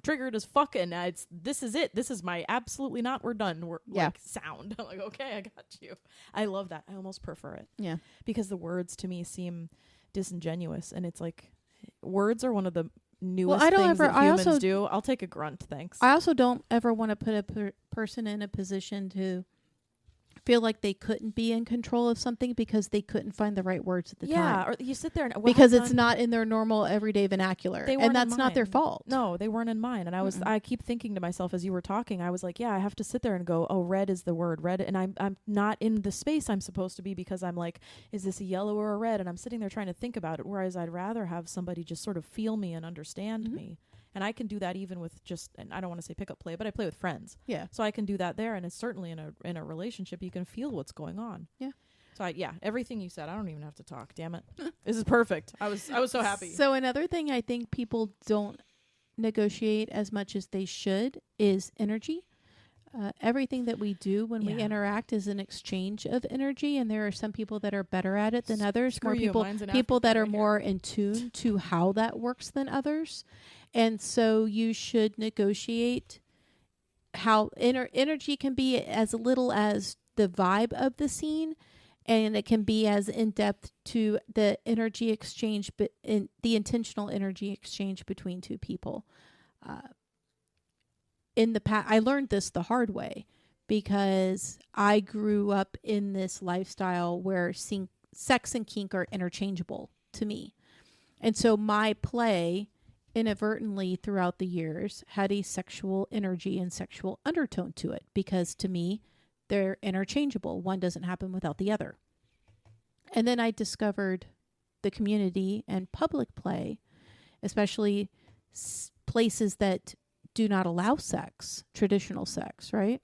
triggered as fuck, and this is it. This is my absolutely not. We're done. Like sound. I'm like, okay, I got you. I love that. I almost prefer it. Yeah, because the words to me seem disingenuous, and it's like words are one of the newest things that humans do. I'll take a grunt, thanks. I also don't ever want to put a person in a position to feel like they couldn't be in control of something because they couldn't find the right words at the time. Yeah, or you sit there and because it's not in their normal everyday vernacular, and that's not their fault. No, they weren't in mine. And I keep thinking to myself as you were talking, I was like, yeah, I have to sit there and go, oh, red is the word, red, and I'm not in the space I'm supposed to be, because I'm like, is this a yellow or a red? And I'm sitting there trying to think about it, whereas I'd rather have somebody just sort of feel me and understand me. And I can do that even with and I don't want to say pickup play, but I play with friends. Yeah. So I can do that there, and it's certainly in a relationship you can feel what's going on. Yeah. So everything you said, I don't even have to talk. Damn it, this is perfect. I was so happy. So another thing I think people don't negotiate as much as they should is energy. Everything that we do when we interact is an exchange of energy, and there are some people that are better at it than others. More people that are more in tune to how that works than others. And so you should negotiate how energy can be as little as the vibe of the scene, and it can be as in depth to the energy exchange, but in the intentional energy exchange between two people. In the past, I learned this the hard way, because I grew up in this lifestyle where sex and kink are interchangeable to me. And so my play inadvertently throughout the years had a sexual energy and sexual undertone to it, because to me, they're interchangeable. One doesn't happen without the other. And then I discovered the community and public play, especially places that do not allow sex, traditional sex, right?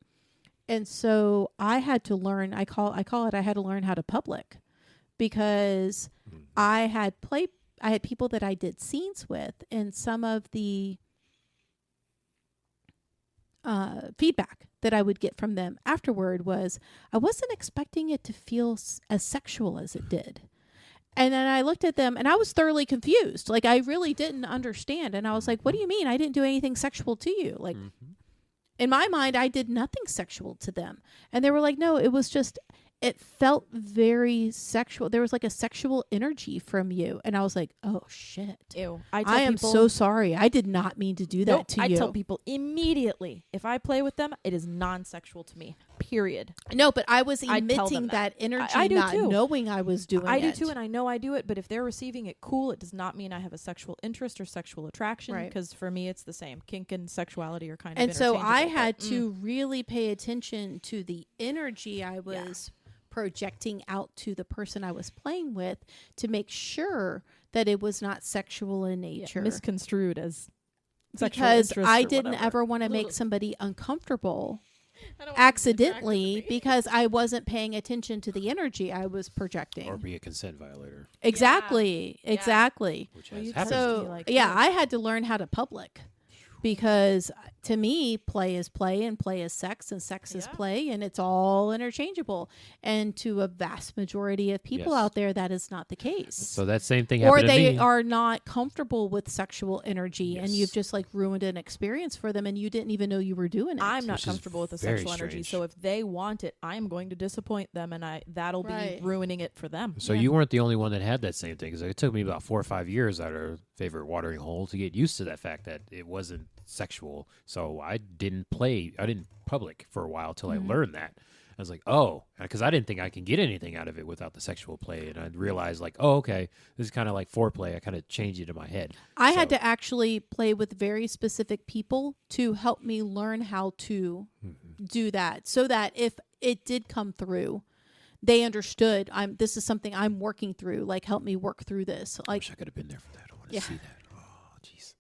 And so I had to learn, I call it, I had to learn how to public, because I had people that I did scenes with, and some of the feedback that I would get from them afterward was, I wasn't expecting it to feel as sexual as it did. And then I looked at them and I was thoroughly confused. Like, I really didn't understand. And I was like, what do you mean? I didn't do anything sexual to you. Like, in my mind, I did nothing sexual to them. And they were like, no, it was just it felt very sexual. There was like a sexual energy from you. And I was like, oh shit. Ew. I am so sorry. I did not mean to do that to I you. tell people immediately, if I play with them, it is non-sexual to me. Period. No, but I was I tell emitting them that energy, I do not too. knowing I was doing it. I do too, and I know I do it, but if they're receiving it cool, it does not mean I have a sexual interest or sexual attraction, Right. because for me it's the same. Kink and sexuality are kind of And so I interchangeable, had but, to really pay attention to the energy I was projecting out to the person I was playing with to make sure that it was not sexual in nature. misconstrued as sexual Because interest I or didn't whatever. ever want to make somebody uncomfortable I don't want them to be attracted accidentally to me. because I wasn't paying attention to the energy I was projecting. Or be a consent violator, Exactly. Yeah. Exactly. which Well, has you happened. touched So me like yeah, this. I had to learn how to public, because to me, play is play and play is sex and sex is Yeah. play, and it's all interchangeable. And to a vast majority of people Yes. out there, that is not the case. So that same thing Or happened to they me. are not comfortable with sexual energy, and Yes. you've just like ruined an experience for them, and you didn't even know you were doing it. I'm not Which is comfortable with the very sexual energy, strange. so if they want it, I'm going to disappoint them, and that'll Right. be ruining it for them. So you weren't the only one that had that same thing. 'Cause it took me about 4 or 5 years at our favorite watering hole to get used to that fact that it wasn't sexual. So I didn't public for a while till I learned that. I was like, oh, because I didn't think I can get anything out of it without the sexual play. And I realized like, oh, okay, this is kind of like foreplay. I kind of changed it in my head. I had So- to actually play with very specific people to help me learn how to do that, so that if it did come through, they understood this is something I'm working through. Like, help me work through this. I Like, wish I could have been there for that. I want to Yeah. see that. Oh, jeez.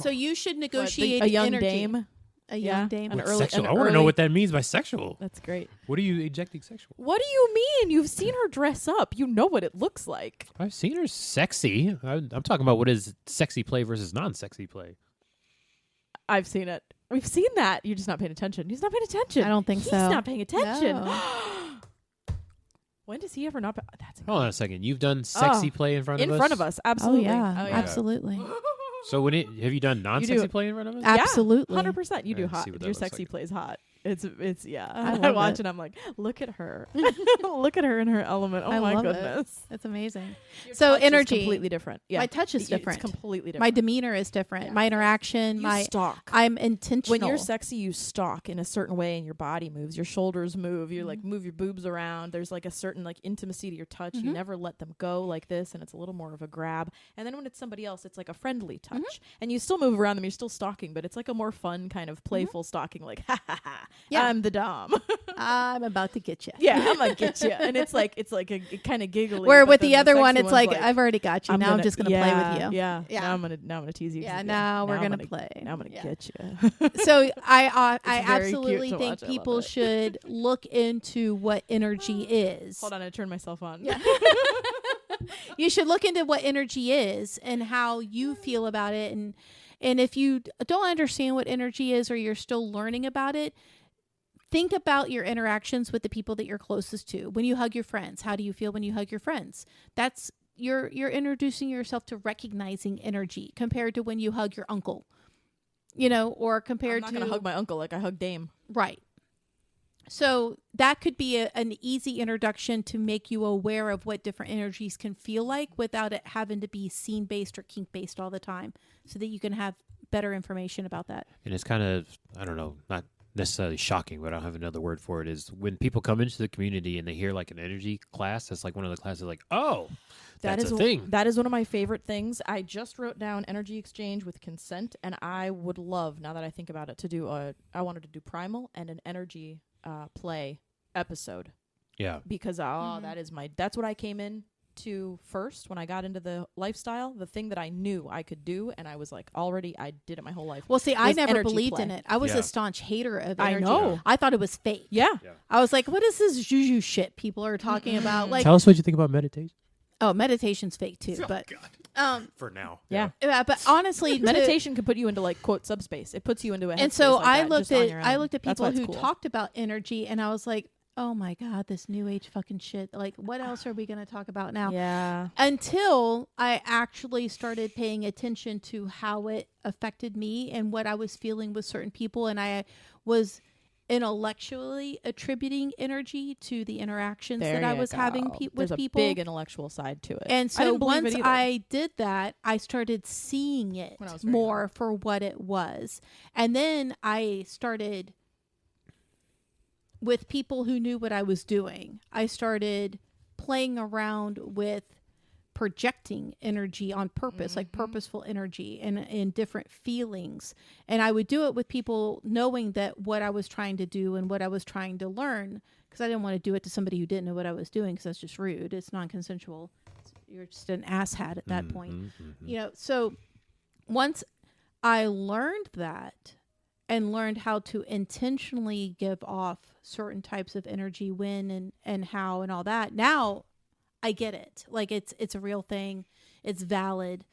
so you should What, negotiate a young energy. dame. A Yeah. young dame. An What's early- sexual? an I want to know early- what that means by sexual. That's great. What are you ejecting sexual? What do you mean? You've seen her dress up. You know what it looks like. I've seen her sexy. I'm talking about what is sexy play versus non-sexy play. I've seen it. We've seen that. You're just not paying attention. He's not paying attention. I don't think He's so. not paying attention. No. When does he ever not? That's Hold on a second. You've done sexy play in front of us? in front of us. Oh Absolutely. yeah, absolutely, So have you done non-sexy do. play in front of us? absolutely. 100%. You do Yeah, hot. see what that Your looks sexy like. plays hot. It's yeah. I I love watch it. and I'm like, look at her. Look at her in her element. Oh I my love it. goodness. That's amazing. Your So touch is energy. completely different. Yeah. My touch is different. It's completely different. My demeanor is different. Yeah. My interaction. you stalk. I'm intentional. When you're sexy, you stalk in a certain way, and your body moves. Your shoulders move. You like move your boobs around. There's like a certain like intimacy to your touch. You never let them go like this, and it's a little more of a grab. And then when it's somebody else, it's like a friendly touch, and you still move around them. You're still stalking, but it's like a more fun kind of playful stalking. Like, ha ha ha! Yeah. I'm the dom. I'm about to get you. Yeah, I'm gonna get you. And it's like a kind of giggly. Where but with then the other sexy one, it's one's like, I've already got you. Now I'm just gonna play with you. Yeah, Yeah. Now I'm gonna tease you. Yeah, 'cause, now we're I'm gonna play. Now I'm gonna Yeah. get you. So I very cute absolutely to think watch. I love people it. should look into what energy is. Hold on, I turned myself on. Yeah. You should look into what energy is and how you feel about it, and if you don't understand what energy is or you're still learning about it, think about your interactions with the people that you're closest to. When you hug your friends, how do you feel when you hug your friends? That's you're introducing yourself to recognizing energy compared to when you hug your uncle. Or I'm compared not to gonna hug my uncle like I hug Dame. right. So that could be an easy introduction to make you aware of what different energies can feel like without it having to be scene based or kink based all the time, so that you can have better information about that. And it's kind of, I don't know, not necessarily shocking, but I don't have another word for it, is when people come into the community and they hear like an energy class, that's like one of the classes like, oh, that's a thing. That is one of my favorite things. I just wrote down energy exchange with consent, and I would love, now that I think about it, to do I wanted to do primal and an energy play episode, Yeah. because that's what I came in to first when I got into the lifestyle, the thing that I knew I could do, and I was like, already I did it my whole life. Well, see, I Was never energy believed play. in it. I was Yeah. a staunch hater of I energy. know. I thought it was fake. Yeah. I was like, what is this juju shit people are talking about? Like, Tell us what you think about meditation. oh, meditation's fake too. But For now. Yeah. but honestly, Meditation can put you into like quote subspace. It puts you into a and so headspace like I that, looked just on at your I own. looked at That's people why it's who cool. talked about energy, and I was like, oh my god, this new age fucking shit. Like, what else are we going to talk about now? Yeah. Until I actually started paying attention to how it affected me and what I was feeling with certain people, and I was intellectually attributing energy to the interactions There that I you was having go. with There's people. a big intellectual side to it. And I so didn't believe once it either. I did that, I started seeing it When I was very more for what it was. And then I started with people who knew what I was doing. I started playing around with projecting energy on purpose, like purposeful energy and different feelings. And I would do it with people knowing that what I was trying to do and what I was trying to learn, because I didn't want to do it to somebody who didn't know what I was doing, because that's just rude. It's non-consensual. You're just an asshat at that point. You know, so once I learned that and learned how to intentionally give off certain types of energy, when and how and all that, now I get it. Like it's a real thing. It's valid.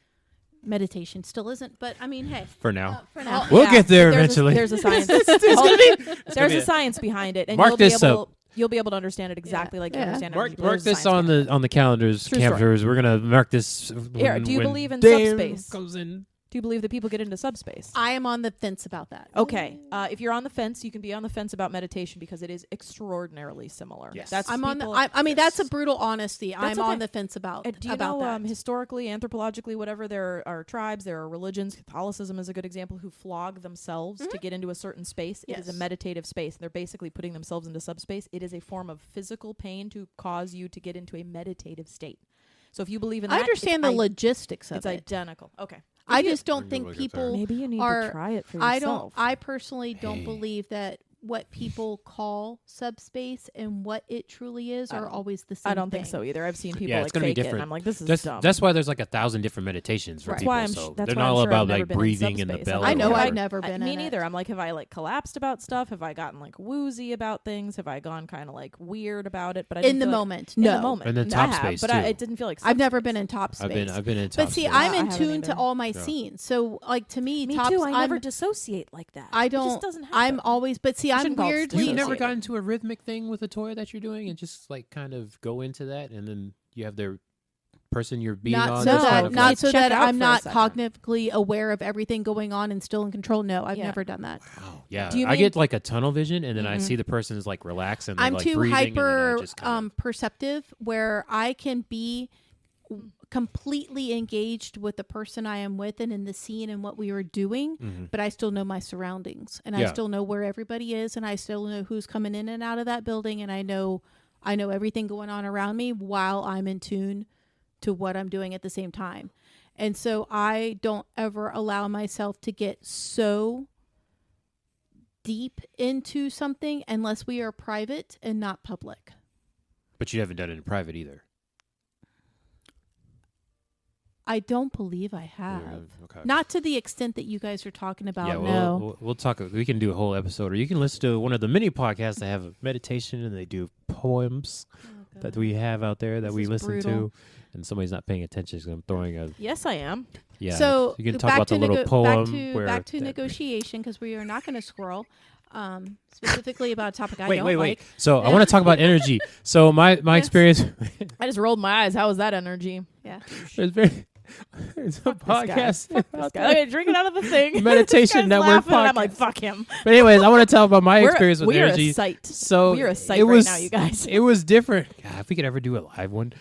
Meditation still isn't, but I mean, hey. For now. For now. We'll get there There's eventually. There's a science. There's a science behind it, and Mark this up. You'll be able to understand it exactly like you understand Mark energy, but there's this science behind on the calendars, True story. campers. We're gonna mark this. Here, do you when believe in Dave subspace? Comes in. Do you believe that people get into subspace? I am on the fence about that. Okay. If you're on the fence, you can be on the fence about meditation because it is extraordinarily similar. Yes. That's I'm on people- the. I mean, that's a brutal honesty. That's I'm on okay. the fence about Do you about know, that. historically, anthropologically, whatever, there are tribes, there are religions. Catholicism is a good example, who flog themselves to get into a certain space. It is a Yes. meditative space. They're basically putting themselves into subspace. It is a form of physical pain to cause you to get into a meditative state. So if you believe in that, I understand the logistics of it's it. identical. Okay. I If you- just don't We're think gonna look at people Maybe you need are. to try it for I yourself. don't. I personally don't Hey. believe that what people call subspace and what it truly is are always the same. I don't think thing. so either. I've seen people Yeah, it's like gonna be fake it, and different. I'm like, this is That's dumb. that's why there's like 1,000 different meditations for Right. That's people. why I'm So that's they're why not I'm all sure about I've never like been in breathing in the subspace. belly. I know or I've whatever. never been Me in neither. it. I'm like, have I like collapsed about stuff? Have I gotten like woozy about things? Have I gone kind of like weird about it? But I In didn't the feel like- moment, in no. the moment, And then I top have, space, but too. it didn't feel like. I've never subspace. been in top space. I've been in top But see, space. I'm I in haven't tune to either. all my Yeah. scenes. So, like to me, Me tops, too. I never I'm, dissociate like that. I It don't. just doesn't happen. I'm always. But see, I'm shouldn't call it weirdly. You've never dissociating. gotten into a rhythmic thing with a toy that you're doing and just like kind of go into that, and then you have their person you're being Not on. so that's kind that of not like, so check that out I'm for a not second. cognitively aware of everything going on and still in control. No, I've Yeah. never done that. wow, yeah. Do you I mean- get like a tunnel vision, and then I Mhm. see the person's like relax and they're, I'm like too breathing, and then I hyper just kind of, perceptive where I can be completely engaged with the person I am with and in the scene and what we were doing, Mhm. but I still know my surroundings and I Yeah. still know where everybody is and I still know who's coming in and out of that building, and I know everything going on around me while I'm in tune to what I'm doing at the same time. And so I don't ever allow myself to get so deep into something unless we are private and not public. But you haven't done it in private either. I don't believe I have. Okay. Not to the extent that you guys are talking about. Yeah, no. we'll talk. We can do a whole episode, or you can listen to one of the mini podcasts that have a meditation and they do poems that we have out there that This we is listen brutal. to. And somebody's not paying attention because I'm throwing a Yes, I am. yeah. So you can talk back about to the little poem where back to that- negotiation, because we are not going to squirrel specifically about a topic I don't Wait. like. So I want to talk about energy. So my Yes. experience. I just rolled my eyes. How was that energy? Yeah. It's a podcast. Fuck this guy. Okay, drink it out of the thing. Meditation This guy's Network laughing, and I'm podcast. like, fuck him. But anyways, I want to talk about my experience with we are energy. a sight. So we are a sight it right was, now, you guys. It was different. God, if we could ever do a live one.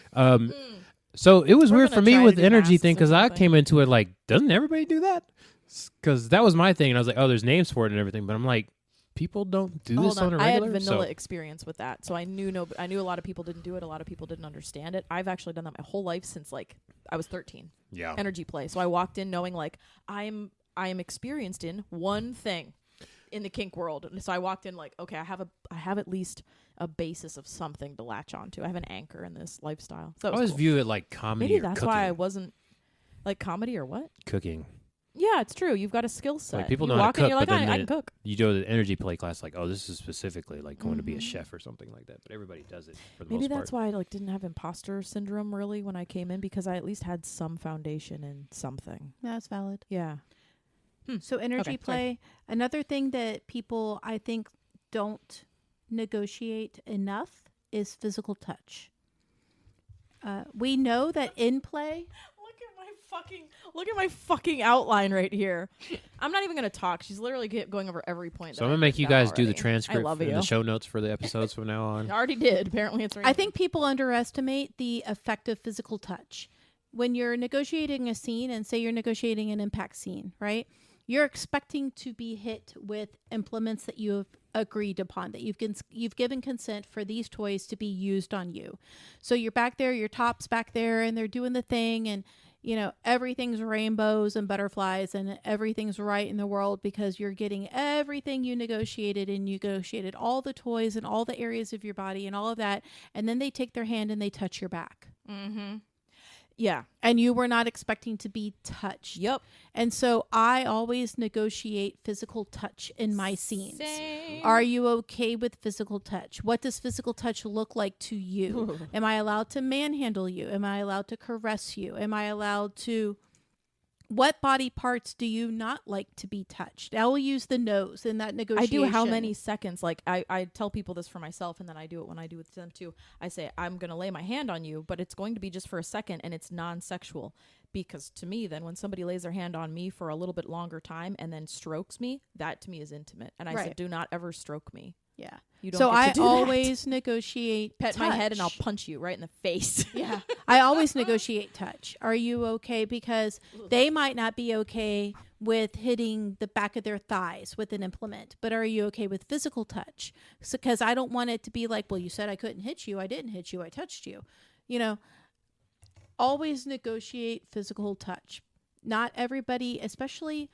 So it was We're weird gonna for me try with to the do energy masks thing or because I something. came into it like, doesn't everybody do that? Because that was my thing, and I was like, oh, there's names for it and everything. But I'm like, people don't do this on a I had regular. vanilla So experience with that, so I knew a lot of people didn't do it. A lot of people didn't understand it. I've actually done that my whole life since like I was 13. yeah, Energy play. So I walked in knowing like I am experienced in one thing in the kink world. And so I walked in like, okay, I have at least a basis of something to latch onto. I have an anchor in this lifestyle. So I always view it like comedy. maybe or that's cooking. why I wasn't like comedy or what? Cooking. Yeah, it's true. You've got a skill set. people you know how to walk in, you're cook, like, but then I can cook. You do the energy play class, like, oh, this is specifically like going to be a Mhm. chef or something like that. But everybody does it for the Maybe most that's part. why I like didn't have imposter syndrome really when I came in, because I at least had some foundation in something. That's valid. Yeah. So energy Okay, sorry. play. Another thing that people I think don't negotiate enough is physical touch. We know that in play. Look at my Look at my fucking outline right here. I'm not even going to talk. She's literally going over every point. So I'm going to make you guys do the I transcript love and you. the show notes for the episodes from now on. I already did. Apparently it's I think people underestimate the effect of physical touch. When you're negotiating a scene, and say you're negotiating an impact scene, right? You're expecting to be hit with implements that you have agreed upon, that you've given consent for these toys to be used on you. So you're back there, your top's back there, and they're doing the thing, and you know, everything's rainbows and butterflies and everything's right in the world because you're getting everything you negotiated, and you negotiated all the toys and all the areas of your body and all of that. And then they take their hand and they touch your back. Mm-hmm. Yeah. And you were not expecting to be touched. Yep. And so I always negotiate physical touch in my scenes. Same. Are you okay with physical touch? What does physical touch look like to you? Am I allowed to manhandle you? Am I allowed to caress you? Am I allowed to... What body parts do you not like to be touched? I will use the nose in that negotiation. I do how many seconds? Like I tell people this for myself, and then I do it when I do it with them too. I say, I'm going to lay my hand on you, but it's going to be just for a second, and it's non-sexual. Because to me, then when somebody lays their hand on me for a little bit longer time and then strokes me, that to me is intimate. And I said, do not ever stroke me. Yeah. You don't so get to I do always that. negotiate Pet touch. my head and I'll punch you right in the face. Yeah. I always negotiate touch. Are you okay? Because they might not be okay with hitting the back of their thighs with an implement, but are you okay with physical touch? Because I don't want it to be like, well, you said I couldn't hit you. I didn't hit you. I touched you. You know, always negotiate physical touch. Not everybody, especially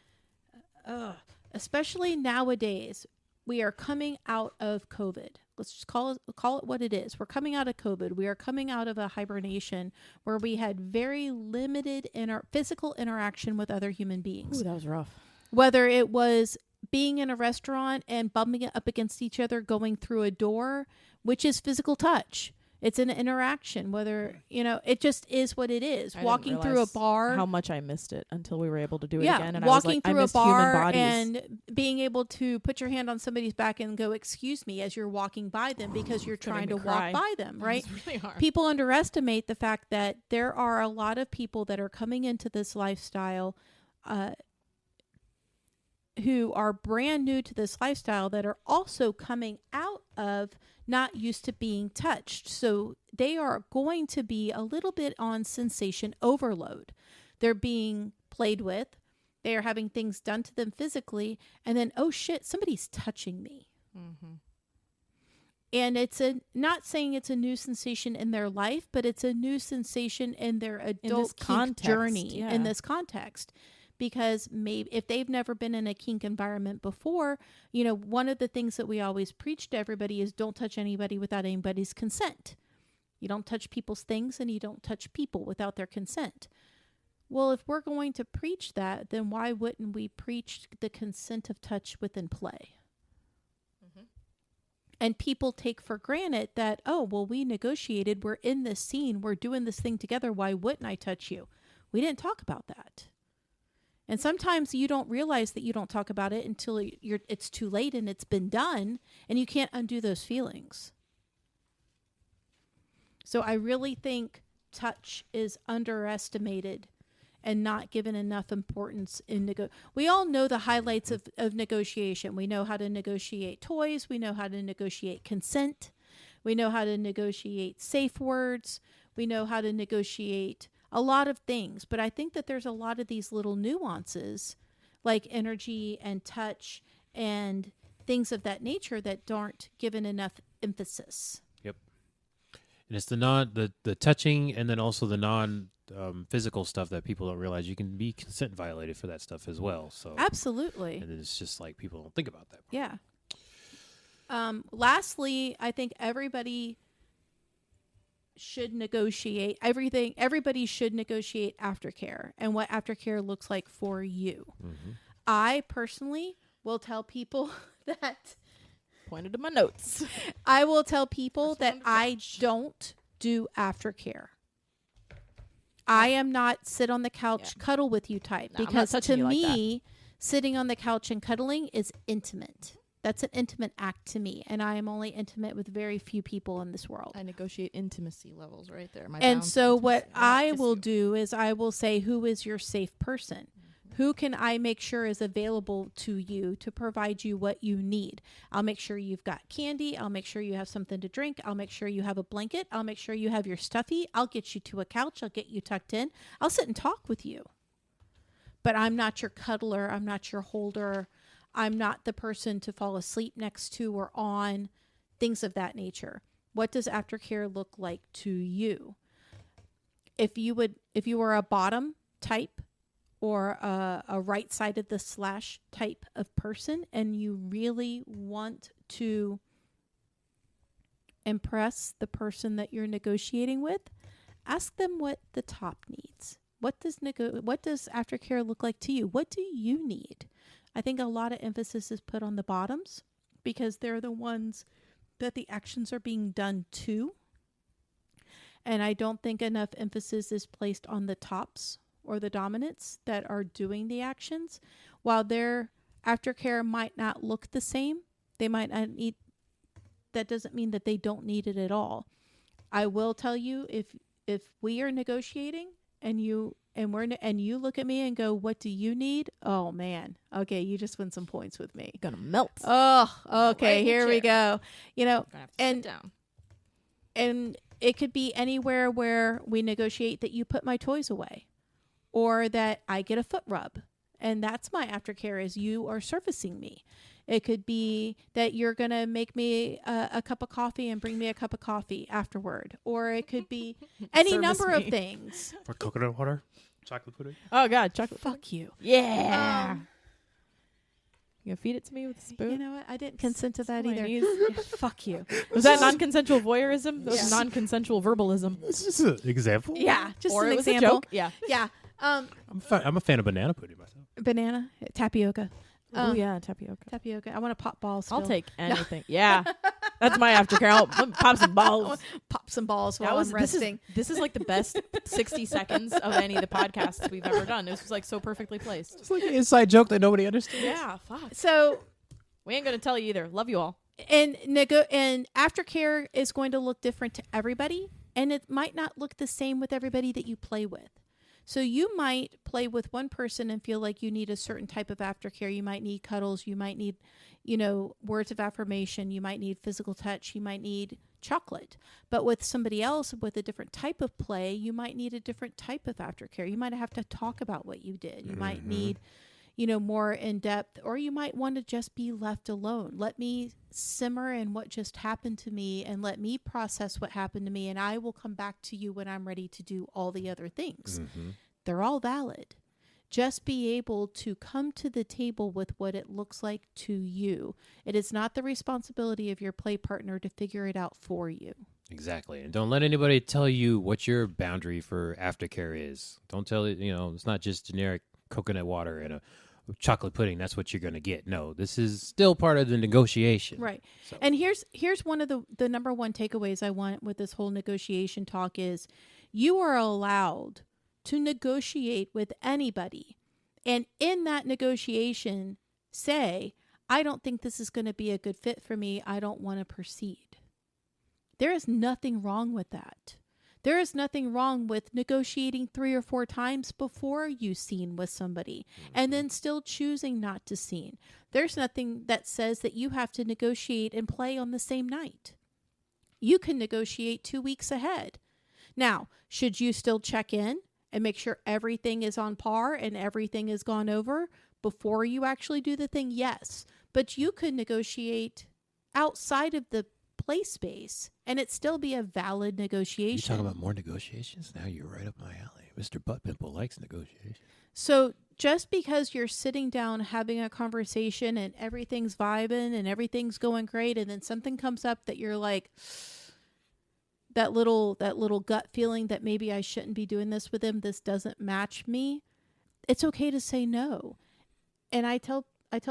nowadays, we are coming out of COVID. Let's just call it what it is. We're coming out of COVID. We are coming out of a hibernation where we had very limited physical interaction with other human beings. Ooh, that was rough. Whether it was being in a restaurant and bumping it up against each other, going through a door, which is physical touch. It's an interaction, whether, you know, it just is what it is. Walking through a bar. How much I missed it until we were able to do it again. And walking I was like, through I a bar human bodies. and being able to put your hand on somebody's back and go, excuse me, as you're walking by them because you're trying to walk by them, right? It's really hard. People underestimate the fact that there are a lot of people that are coming into this lifestyle who are brand new to this lifestyle that are also coming out of not used to being touched. So they are going to be a little bit on sensation overload. They're being played with. They are having things done to them physically. And then, oh shit, somebody's touching me. Mm-hmm. And it's not saying it's a new sensation in their life, but it's a new sensation in their adult kink journey in this context. Because maybe if they've never been in a kink environment before, you know, one of the things that we always preach to everybody is don't touch anybody without anybody's consent. You don't touch people's things and you don't touch people without their consent. Well, if we're going to preach that, then why wouldn't we preach the consent of touch within play? Mm-hmm. And people take for granted that, oh, well, we negotiated. We're in this scene. We're doing this thing together. Why wouldn't I touch you? We didn't talk about that. And sometimes you don't realize that you don't talk about it until it's too late and it's been done, and you can't undo those feelings. So I really think touch is underestimated and not given enough importance in We all know the highlights of negotiation. We know how to negotiate toys. We know how to negotiate consent. We know how to negotiate safe words. We know how to negotiate a lot of things, but I think that there's a lot of these little nuances like energy and touch and things of that nature that aren't given enough emphasis. Yep. And it's the touching and then also the non physical stuff that people don't realize. You can be consent violated for that stuff as well. So absolutely. And it's just like people don't think about that. Yeah. Lastly, I think everybody should negotiate everything. Everybody should negotiate aftercare and what aftercare looks like for you. Mm-hmm. I personally will tell people that pointed to my notes. I will tell people that I don't do aftercare. I am not sit on the couch, cuddle with you type, because to me, sitting on the couch and cuddling is intimate. That's an intimate act to me, and I am only intimate with very few people in this world. I negotiate intimacy levels right there. My And bounds so of what intimacy. I I kiss will you. do is I will say, who is your safe person? Who can I make sure is available to you to provide you what you need? I'll make sure you've got candy. I'll make sure you have something to drink. I'll make sure you have a blanket. I'll make sure you have your stuffy. I'll get you to a couch. I'll get you tucked in. I'll sit and talk with you. But I'm not your cuddler. I'm not your holder. I'm not the person to fall asleep next to or on, things of that nature. What does aftercare look like to you? If you were a bottom type, or a right-sided the slash type of person, and you really want to impress the person that you're negotiating with, ask them what the top needs. What does aftercare look like to you? What do you need? I think a lot of emphasis is put on the bottoms because they're the ones that the actions are being done to. And I don't think enough emphasis is placed on the tops or the dominants that are doing the actions. While their aftercare might not look the same, they might not need, that doesn't mean that they don't need it at all. I will tell you, if we are negotiating and you look at me and go, what do you need? Oh man. Okay, you just win some points with me. Gonna melt. Oh, okay, Right in the here we go. You know, Gonna have to sit down. and it could be anywhere where we negotiate that you put my toys away, or that I get a foot rub, and that's my aftercare, is you are servicing me. It could be that you're going to make me a cup of coffee and bring me a cup of coffee afterward. Or it could be any Service number me. of things. Or coconut water, chocolate pudding. Oh God, chocolate. Fuck you. Yeah. You gonna feed it to me with a spoon? You know what? I didn't consent to that My either. knees. Yeah, fuck you. Was that non-consensual voyeurism? That was Yeah. non-consensual verbalism. This is an example. Yeah, just Or an it was example. a joke. Yeah. Yeah. I'm a fan of banana pudding myself. Banana, tapioca. Oh yeah, tapioca. Tapioca. I want to pop balls. I'll still. take anything. Yeah. That's my aftercare. I'll pop some balls. Pop some balls while I'm resting. This is like the best 60 seconds of any of the podcasts we've ever done. This was like so perfectly placed. It's like an inside joke that nobody understands. Yeah, fuck. So, We ain't gonna tell you either. Love you all. and aftercare is going to look different to everybody, and it might not look the same with everybody that you play with. So you might play with one person and feel like you need a certain type of aftercare. You might need cuddles. You might need, words of affirmation. You might need physical touch. You might need chocolate. But with somebody else with a different type of play, you might need a different type of aftercare. You might have to talk about what you did. You might need, more in depth, or you might want to just be left alone. Let me simmer in what just happened to me and let me process what happened to me, and I will come back to you when I'm ready to do all the other things. They're all valid. Just be able to come to the table with what it looks like to you. It is not the responsibility of your play partner to figure it out for you. Exactly. And don't let anybody tell you what your boundary for aftercare is. Don't tell it, it's not just generic coconut water and a chocolate pudding. That's what you're going to get. No, this is still part of the negotiation. Right. So. And here's one of the number one takeaways I want with this whole negotiation talk is you are allowed to negotiate with anybody. And in that negotiation, say, I don't think this is going to be a good fit for me. I don't want to proceed. There is nothing wrong with that. There is nothing wrong with negotiating 3 or 4 times before you scene with somebody and then still choosing not to scene. There's nothing that says that you have to negotiate and play on the same night. You can negotiate 2 weeks ahead. Now, should you still check in and make sure everything is on par and everything is gone over before you actually do the thing? Yes. But you could negotiate outside of the play space and it still be a valid negotiation. You talking about more negotiations? Now you're right up my alley. Mr. Butt Pimple likes negotiation. So just because you're sitting down having a conversation and everything's vibing and everything's going great, and then something comes up that you're like, that little gut feeling that maybe I shouldn't be doing this with him, this doesn't match me, it's okay to say no. And I tell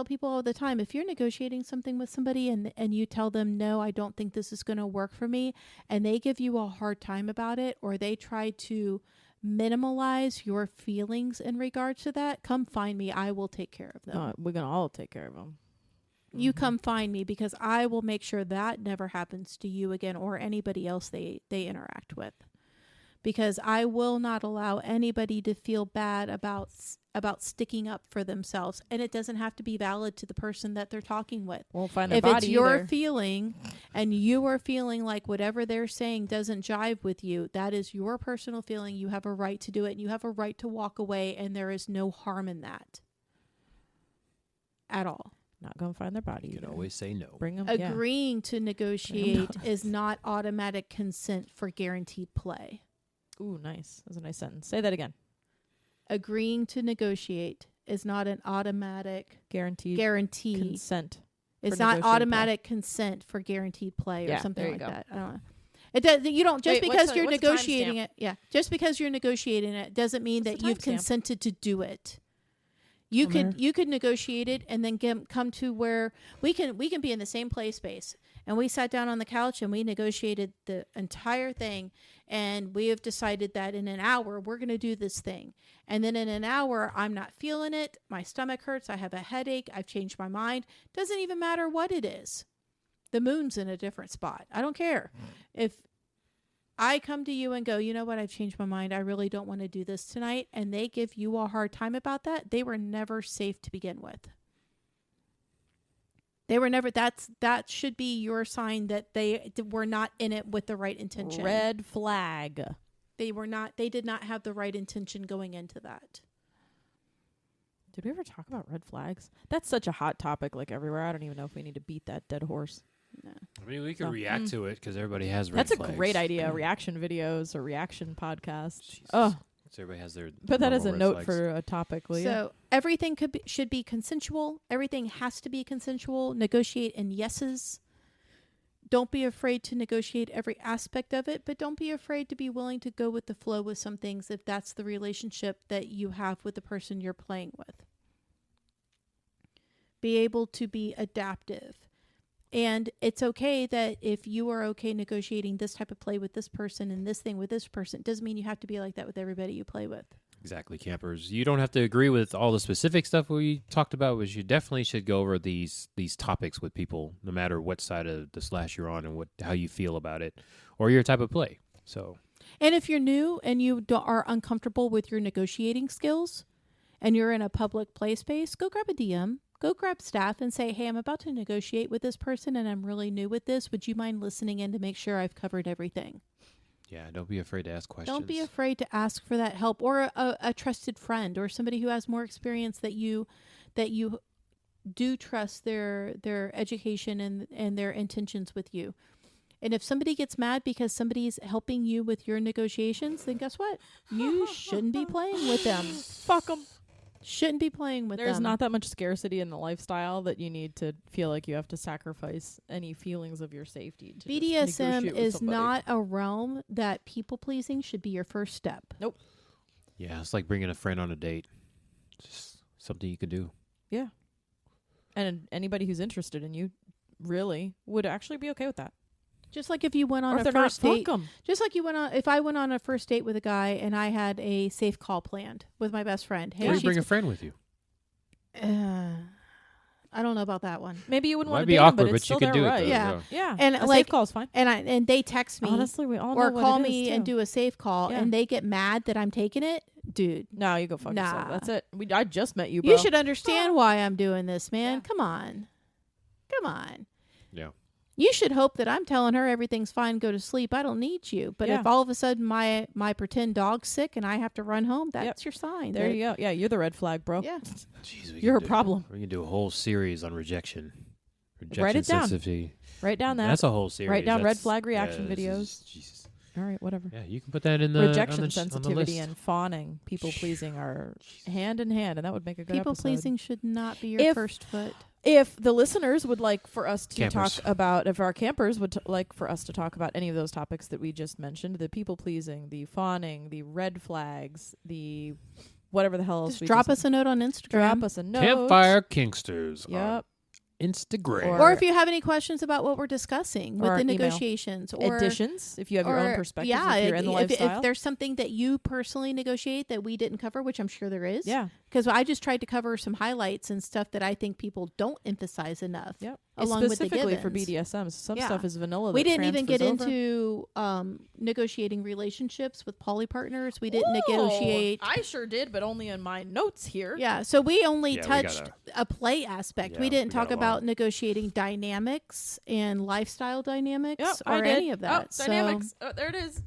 people all the time, if you're negotiating something with somebody and you tell them, no, I don't think this is going to work for me, and they give you a hard time about it, or they try to minimalize your feelings in regards to that, come find me. I will take care of them. We're going to all take care of them. you come find me, because I will make sure that never happens to you again or anybody else they interact with. Because I will not allow anybody to feel bad about sticking up for themselves, and it doesn't have to be valid to the person that they're talking with. Won't find their If body it's your either. feeling, and you are feeling like whatever they're saying doesn't jive with you, that is your personal feeling. You have a right to do it, and you have a right to walk away, and there is no harm in that at all. Not going to find their body You can either. always say no. Bring them. Agreeing to negotiate is not automatic consent for guaranteed play. Ooh, nice. That's a nice sentence. Say that again. Agreeing to negotiate is not an automatic Guaranteed guarantee. consent. It's for not negotiated automatic consent for guaranteed play or Yeah, something there you like go. that. I don't know. It does, you don't just Wait, because what's you're the negotiating timestamp? it. Yeah, just because you're negotiating it doesn't mean What's that the you've timestamp? consented to do it. You could negotiate it and then come to where we can be in the same play space, and we sat down on the couch and we negotiated the entire thing, and we have decided that in an hour we're going to do this thing, and then in an hour I'm not feeling it, my stomach hurts, I have a headache, I've changed my mind. Doesn't even matter what it is. The moon's in a different spot. I don't care if I come to you and go, you know what, I've changed my mind. I really don't want to do this tonight. And they give you a hard time about that. They were never safe to begin with. They were never, that should be your sign that they were not in it with the right intention. Red flag. They did not have the right intention going into that. Did we ever talk about red flags? That's such a hot topic, like everywhere. I don't even know if we need to beat that dead horse. No. I mean, we could So, react to it because everybody has red That's a flags. great idea. Reaction videos or reaction podcasts. Jesus. Oh, So everybody has their put that as a normal red note flags. for a topic, will you? So everything should be consensual. Everything has to be consensual. Negotiate in yeses. Don't be afraid to negotiate every aspect of it, but don't be afraid to be willing to go with the flow with some things if that's the relationship that you have with the person you're playing with. Be able to be adaptive. And it's okay that if you are okay negotiating this type of play with this person and this thing with this person, it doesn't mean you have to be like that with everybody you play with. Exactly, campers. You don't have to agree with all the specific stuff we talked about, but you definitely should go over these topics with people, no matter what side of the slash you're on and how you feel about it or your type of play. So, and if you're new and you are uncomfortable with your negotiating skills and you're in a public play space, go grab a DM. Go grab staff and say, hey, I'm about to negotiate with this person and I'm really new with this. Would you mind listening in to make sure I've covered everything? yeah, don't be afraid to ask questions. Don't be afraid to ask for that help, or a trusted friend or somebody who has more experience that you do trust their education and their intentions with you. And if somebody gets mad because somebody's helping you with your negotiations, then guess what? You shouldn't be playing with them. Fuck them. Shouldn't be playing with them. There's not that much scarcity in the lifestyle that you need to feel like you have to sacrifice any feelings of your safety. To just BDSM negotiate with is somebody. not a realm that people pleasing should be your first step. Yeah, it's like bringing a friend on a date. Just something you could do. Yeah. And anybody who's interested in you really would actually be okay with that. Just like if you went Or on if a they're not, first date. fuck 'em. Just like if I went on a first date with a guy and I had a safe call planned with my best friend. Hey, Or you she's- bring a friend with you. I don't know about that one. Maybe you wouldn't Might want to be date 'em, awkward, but but it's you still could their do it, right. though, Yeah. so. Yeah. And a like, safe call's fine. and they text me Honestly, we all know or what call it me is, and too. do a safe call, Yeah. and they get mad that I'm taking it, dude. No, you go fuck yourself. Nah. That's it. I just met you, bro. You should understand why I'm doing this, man. Yeah. Come on. Yeah. You should hope that I'm telling her everything's fine, go to sleep. I don't need you. But Yeah. if all of a sudden my pretend dog's sick and I have to run home, that's your sign. There you go. Yeah, you're the red flag, bro. Yeah. Jeez, we You're can a do- problem. We can do a whole series on rejection. Rejection Write it down. sensitivity. Write down that. That's a whole series. Write down red That's- flag reaction this videos. is- Jesus. All right, whatever. Yeah, you can put that in the Rejection on the sensitivity list. and fawning, people pleasing are hand in hand, and that would make a good People episode. pleasing should not be your If- first foot. If the listeners would like for us to Campers. talk about, if our campers would like for us to talk about any of those topics that we just mentioned, the people pleasing, the fawning, the red flags, the whatever the hell else, Just drop us a note on Instagram. drop us a note. Campfire Kinksters. Yep. Instagram. Or if you have any questions about what we're discussing with Or the email. negotiations or additions, if you have your own perspective, yeah, if you're in the if lifestyle. there's something that you personally negotiate that we didn't cover, which I'm sure there is. Yeah. Because I just tried to cover some highlights and stuff that I think people don't emphasize enough. Yep. Along with the Specifically for givens. BDSM. Some Yeah. stuff is vanilla. We that didn't even get transfers over. into negotiating relationships with poly partners. We didn't Ooh, negotiate. I sure did, but only in my notes here. Yeah, so we only Yeah, we touched gotta- a play aspect. Yeah, we didn't we got talk a about lot. negotiating dynamics and lifestyle dynamics Yep, or I did. any of that. Oh, dynamics. Oh, there it is.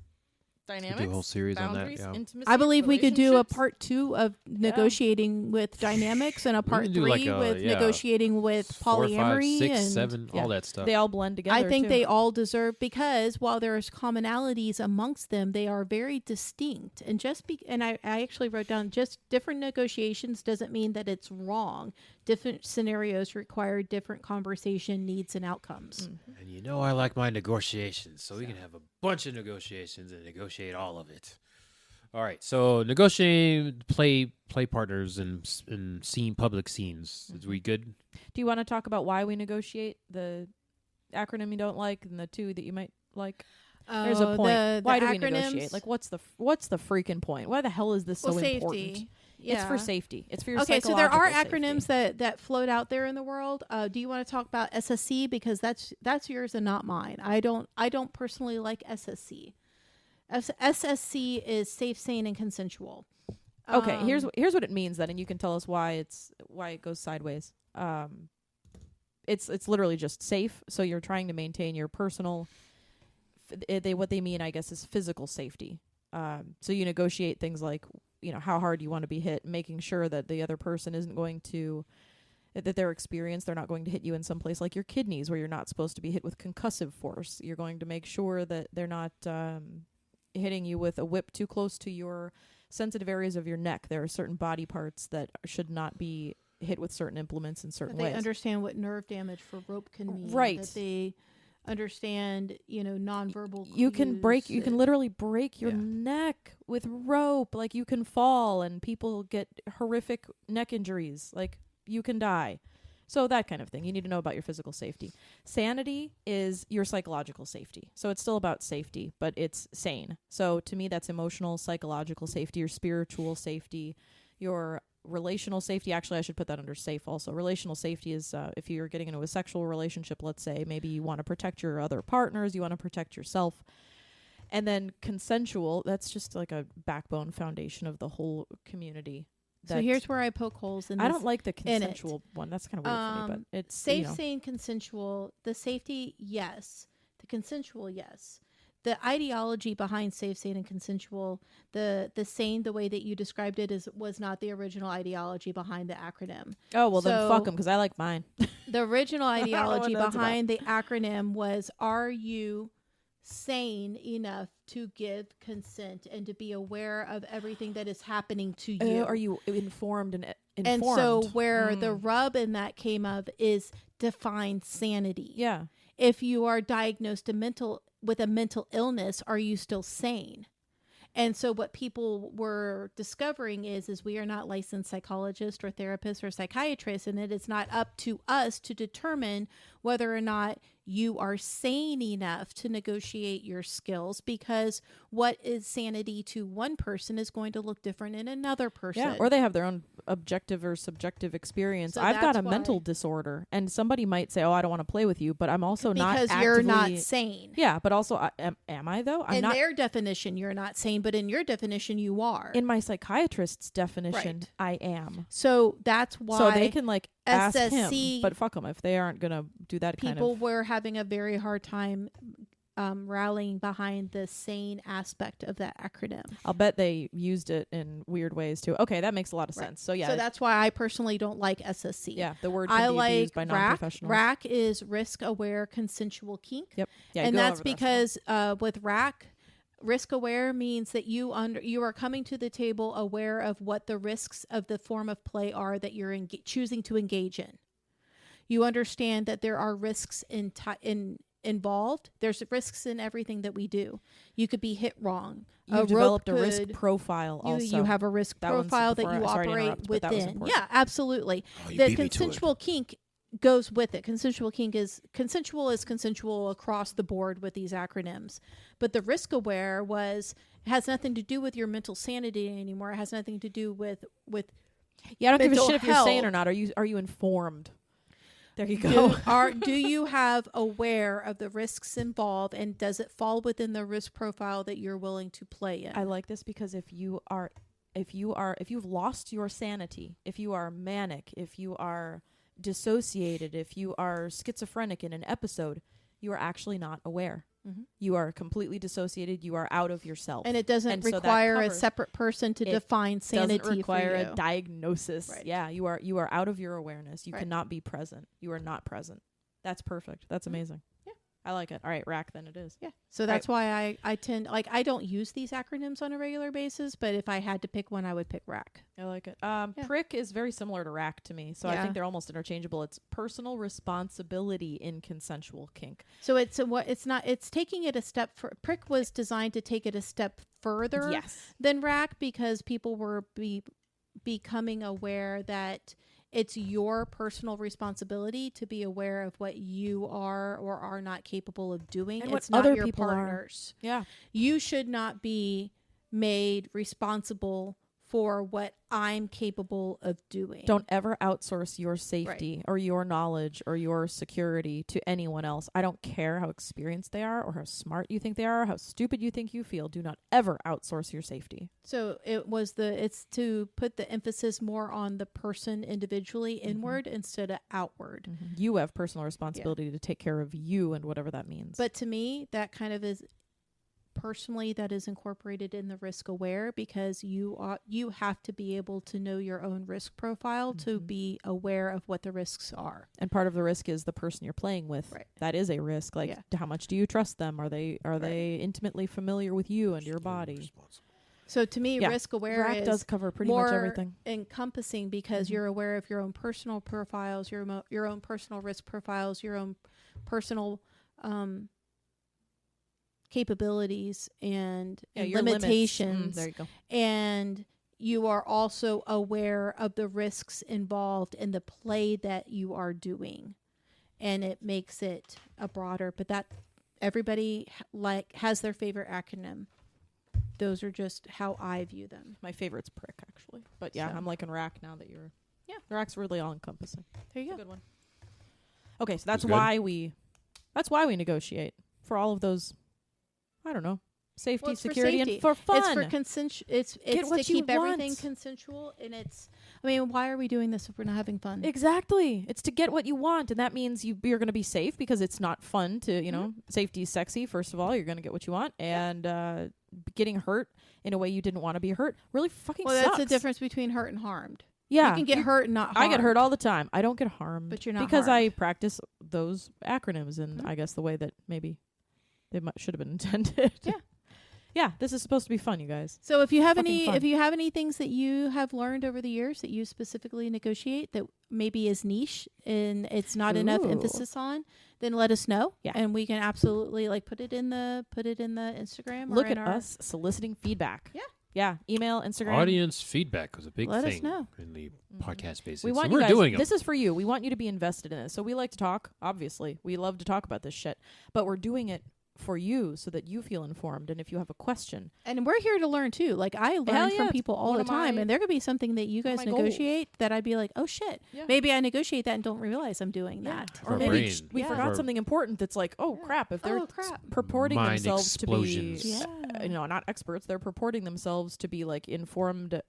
Dynamics. do a whole series on that, boundaries, yeah. intimacy, I believe we could do a relationships. part 2 of negotiating with dynamics and a part can do 3 like a- with yeah, negotiating with 4, 5, polyamory 6, and 7, Yeah. all that stuff. They all blend together. I think too. they all deserve, because while there's commonalities amongst them, they are very distinct. And and I actually wrote down, just different negotiations doesn't mean that it's wrong. Different scenarios require different conversation needs and outcomes. And you know I like my negotiations, so we can have a bunch of negotiations and negotiate all of it. All right, so negotiating play partners and public scenes. Is we good? Do you want to talk about why we negotiate, the acronym you don't like and the two that you might like? There's a point. Why do we negotiate? Like, what's the freaking point? Why the hell is this so safety. important? Yeah. It's for safety. It's for your Okay, so there are psychological acronyms safety. that float out there in the world. Do you want to talk about SSC, because that's yours and not mine? I don't personally like SSC. SSC is safe, sane, and consensual. Okay, here's what it means then, and you can tell us why it goes sideways. It's literally just safe. So you're trying to maintain your personal. What they mean, I guess, is physical safety. So you negotiate things like, how hard you want to be hit, making sure that the other person isn't going to, that their experience, they're not going to hit you in some place like your kidneys where you're not supposed to be hit with concussive force. You're going to make sure that they're not hitting you with a whip too close to your sensitive areas of your neck. There are certain body parts that should not be hit with certain implements in certain That they ways. understand what nerve damage for rope can mean. Right. That they understand, nonverbal You can literally break your Yeah. neck with rope. Like, you can fall and people get horrific neck injuries. Like, you can die. So that kind of thing. You need to know about your physical safety. Sanity is your psychological safety. So it's still about safety, but it's sane. So to me, that's emotional, psychological safety, your spiritual safety, your relational safety. Actually, I should put that under safe also. Relational safety is if you're getting into a sexual relationship, let's say, maybe you want to protect your other partners, you want to protect yourself. And then consensual, that's just like a backbone foundation of the whole community. So here's where I poke holes in this. I don't like the consensual one. That's kind of weird for me, but it's safe, sane, consensual. The safety, yes. The consensual, yes. The ideology behind safe, sane, and consensual, the sane, the way that you described it, was not the original ideology behind the acronym. Oh, well, then So- fuck them, because I like mine. The original ideology that's behind the acronym was, are you sane enough to give consent and to be aware of everything that is happening to you? Are you informed and And informed? so where the rub in that came of is define sanity. Yeah. If you are diagnosed with a mental illness, are you still sane? And so what people were discovering is we are not licensed psychologists or therapists or psychiatrists, and it is not up to us to determine whether or not you are sane enough to negotiate your skills, because what is sanity to one person is going to look different in another person. Yeah, or they have their own objective or subjective experience. So I've got that's a mental why- disorder, and somebody might say, "Oh, I don't want to play with you," but I'm also because not you're not actively- sane. Yeah, but also, am I though? I'm In not. their definition, you're not sane, but in your definition, you are. In my psychiatrist's definition, Right. I am. So that's why So they can ask SSC him, but fuck them if they aren't gonna do that kind people of. were having a very hard time rallying behind the sane aspect of that acronym. I'll bet they used it in weird ways too. Okay, that makes a lot of Right. sense. So yeah, So that's why I personally don't like SSC. yeah, the word can I be like abused by RAC. non-professionals. RAC is risk aware consensual kink. Yep. Yeah, And go that's over this. because with RAC, risk aware means that you are coming to the table aware of what the risks of the form of play are that you're choosing to engage in. You understand that there are risks involved. There's risks in everything that we do. You could be hit wrong. You've developed a risk profile also. You have a risk That one's profile that before- you sorry to operate interrupt, but that was within. important. Yeah, absolutely. Oh, you The beat me to it. consensual kink goes with it. Consensual is consensual across the board with these acronyms. But the risk aware has nothing to do with your mental sanity anymore. It has nothing to do with Yeah, I don't give a mental shit if you're sane or health. not. Are you informed? There you go. Do you have aware of the risks involved, and does it fall within the risk profile that you're willing to play in? I like this because if you've lost your sanity, if you are manic, if you are dissociated, if you are schizophrenic in an episode, you are actually not aware. Mhm. You are completely dissociated. You are out of yourself. And it doesn't And so that require a covers- separate person to it define sanity doesn't require for you. a diagnosis. Right. Yeah, you are out of your awareness. You Right. cannot be present. You are not present. That's perfect. That's amazing. Yeah. I like it. All right, rack then it is. Yeah. So that's why I tend, I don't use these acronyms on a regular basis, but if I had to pick one, I would pick RAC. I like it. Prick is very similar to rack to me, so I Yeah. think they're almost interchangeable. It's personal responsibility in consensual kink. So it's taking it a step Prick was designed to take it a step further Yes. than RAC, because people were becoming aware that it's your personal responsibility to be aware of what you are or are not capable of doing. And what it's not other your people are. partners. Yeah. You should not be made responsible for what I'm capable of doing. Don't ever outsource your safety or your knowledge or your security to anyone else. I don't care how experienced they are or how smart you think they are, or how stupid you think you feel. Do not ever outsource your safety. So it's to put the emphasis more on the person individually inward instead of outward. You have personal responsibility to take care of you and whatever that means. But to me, that kind of is personally that is incorporated in the risk aware, because you have to be able to know your own risk profile to be aware of what the risks are. And part of the risk is the person you're playing with. Right. That is a risk. Like, how much do you trust them? Are they intimately familiar with you and your body? So to me, risk aware RAC does cover pretty more much everything. encompassing, because you're aware of your own personal profiles, your own personal risk profiles, your own personal capabilities and your limitations. there you go. And you are also aware of the risks involved in the play that you are doing, and it makes it a broader. But that everybody has their favorite acronym. Those are just how I view them. My favorite's prick, actually. But yeah, So. I'm liking rack now that you're. Yeah, rack's really all encompassing. There you It's go. a good one. Okay, so that's good. why we negotiate for all of those. I don't know, safety, Well, it's for security, safety. and for fun. It's for it's Get to what you keep everything want. consensual, and it's. I mean, why are we doing this if we're not having fun? Exactly. It's to get what you want, and that means you're going to be safe, because it's not fun to, safety is sexy. First of all, you're going to get what you want, and getting hurt in a way you didn't want to be hurt really fucking sucks. That's the difference between hurt and harmed. Yeah. You can get hurt and not harmed. I get hurt all the time. I don't get harmed. But you're not because I harmed. practice those acronyms in, I guess, the way that maybe they should have been intended. Yeah. Yeah, this is supposed to be fun, you guys. So if you have Fucking fun. if you have any things that you have learned over the years that you specifically negotiate that maybe is niche and it's not enough Ooh. emphasis on, then let us know. Yeah. And we can absolutely put it in the Instagram. Look or in at our, us soliciting feedback. Yeah. Yeah, email, Instagram. Audience feedback was a big Let us thing know. in the podcast basis. We want and you we're guys. doing them. This is for you. We want you to be invested in it. So we like to talk. Obviously, we love to talk about this shit, but we're doing it for you so that you feel informed. And if you have a question, And we're here to learn too. Like I learn yeah, from it's people all one the of time, my- and there could be something that you guys my goals. negotiate that I'd be like, oh shit, Yeah. maybe I negotiate that and don't realize I'm doing that. Our or maybe brain. we Yeah. forgot Our something important. That's like, oh crap! If they're Oh, crap. purporting Mind themselves explosions. to be, Yeah. not experts, they're purporting themselves to be like informed,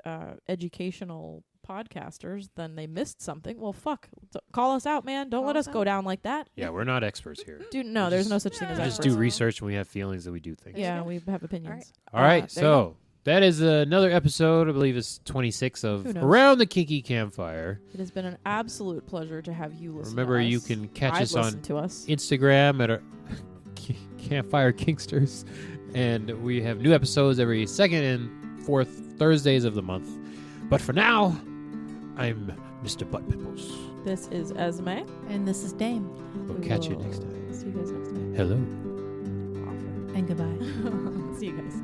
educational podcasters, then they missed something. Well, fuck, call us out, man. Don't Call let us us go out. down like that. Yeah, we're not experts here. Dude, no, We there's just- no such thing as We Yeah. just experts. do research and we have feelings that we do things. Yeah, we have opinions. All right, there you go. so that is another episode. I believe it's 26 of Who knows? Around the Kinky Campfire. It has been an absolute pleasure to have you listen. Remember, to you us. can catch I'd us on listen to us. Instagram at our Campfire Kinksters, and we have new episodes every second and fourth Thursdays of the month. But for now, I'm Mr. Butt Pimples. This is Esme. And this is Dame. We'll catch you next time. See you guys next time. Hello. And goodbye. See you guys.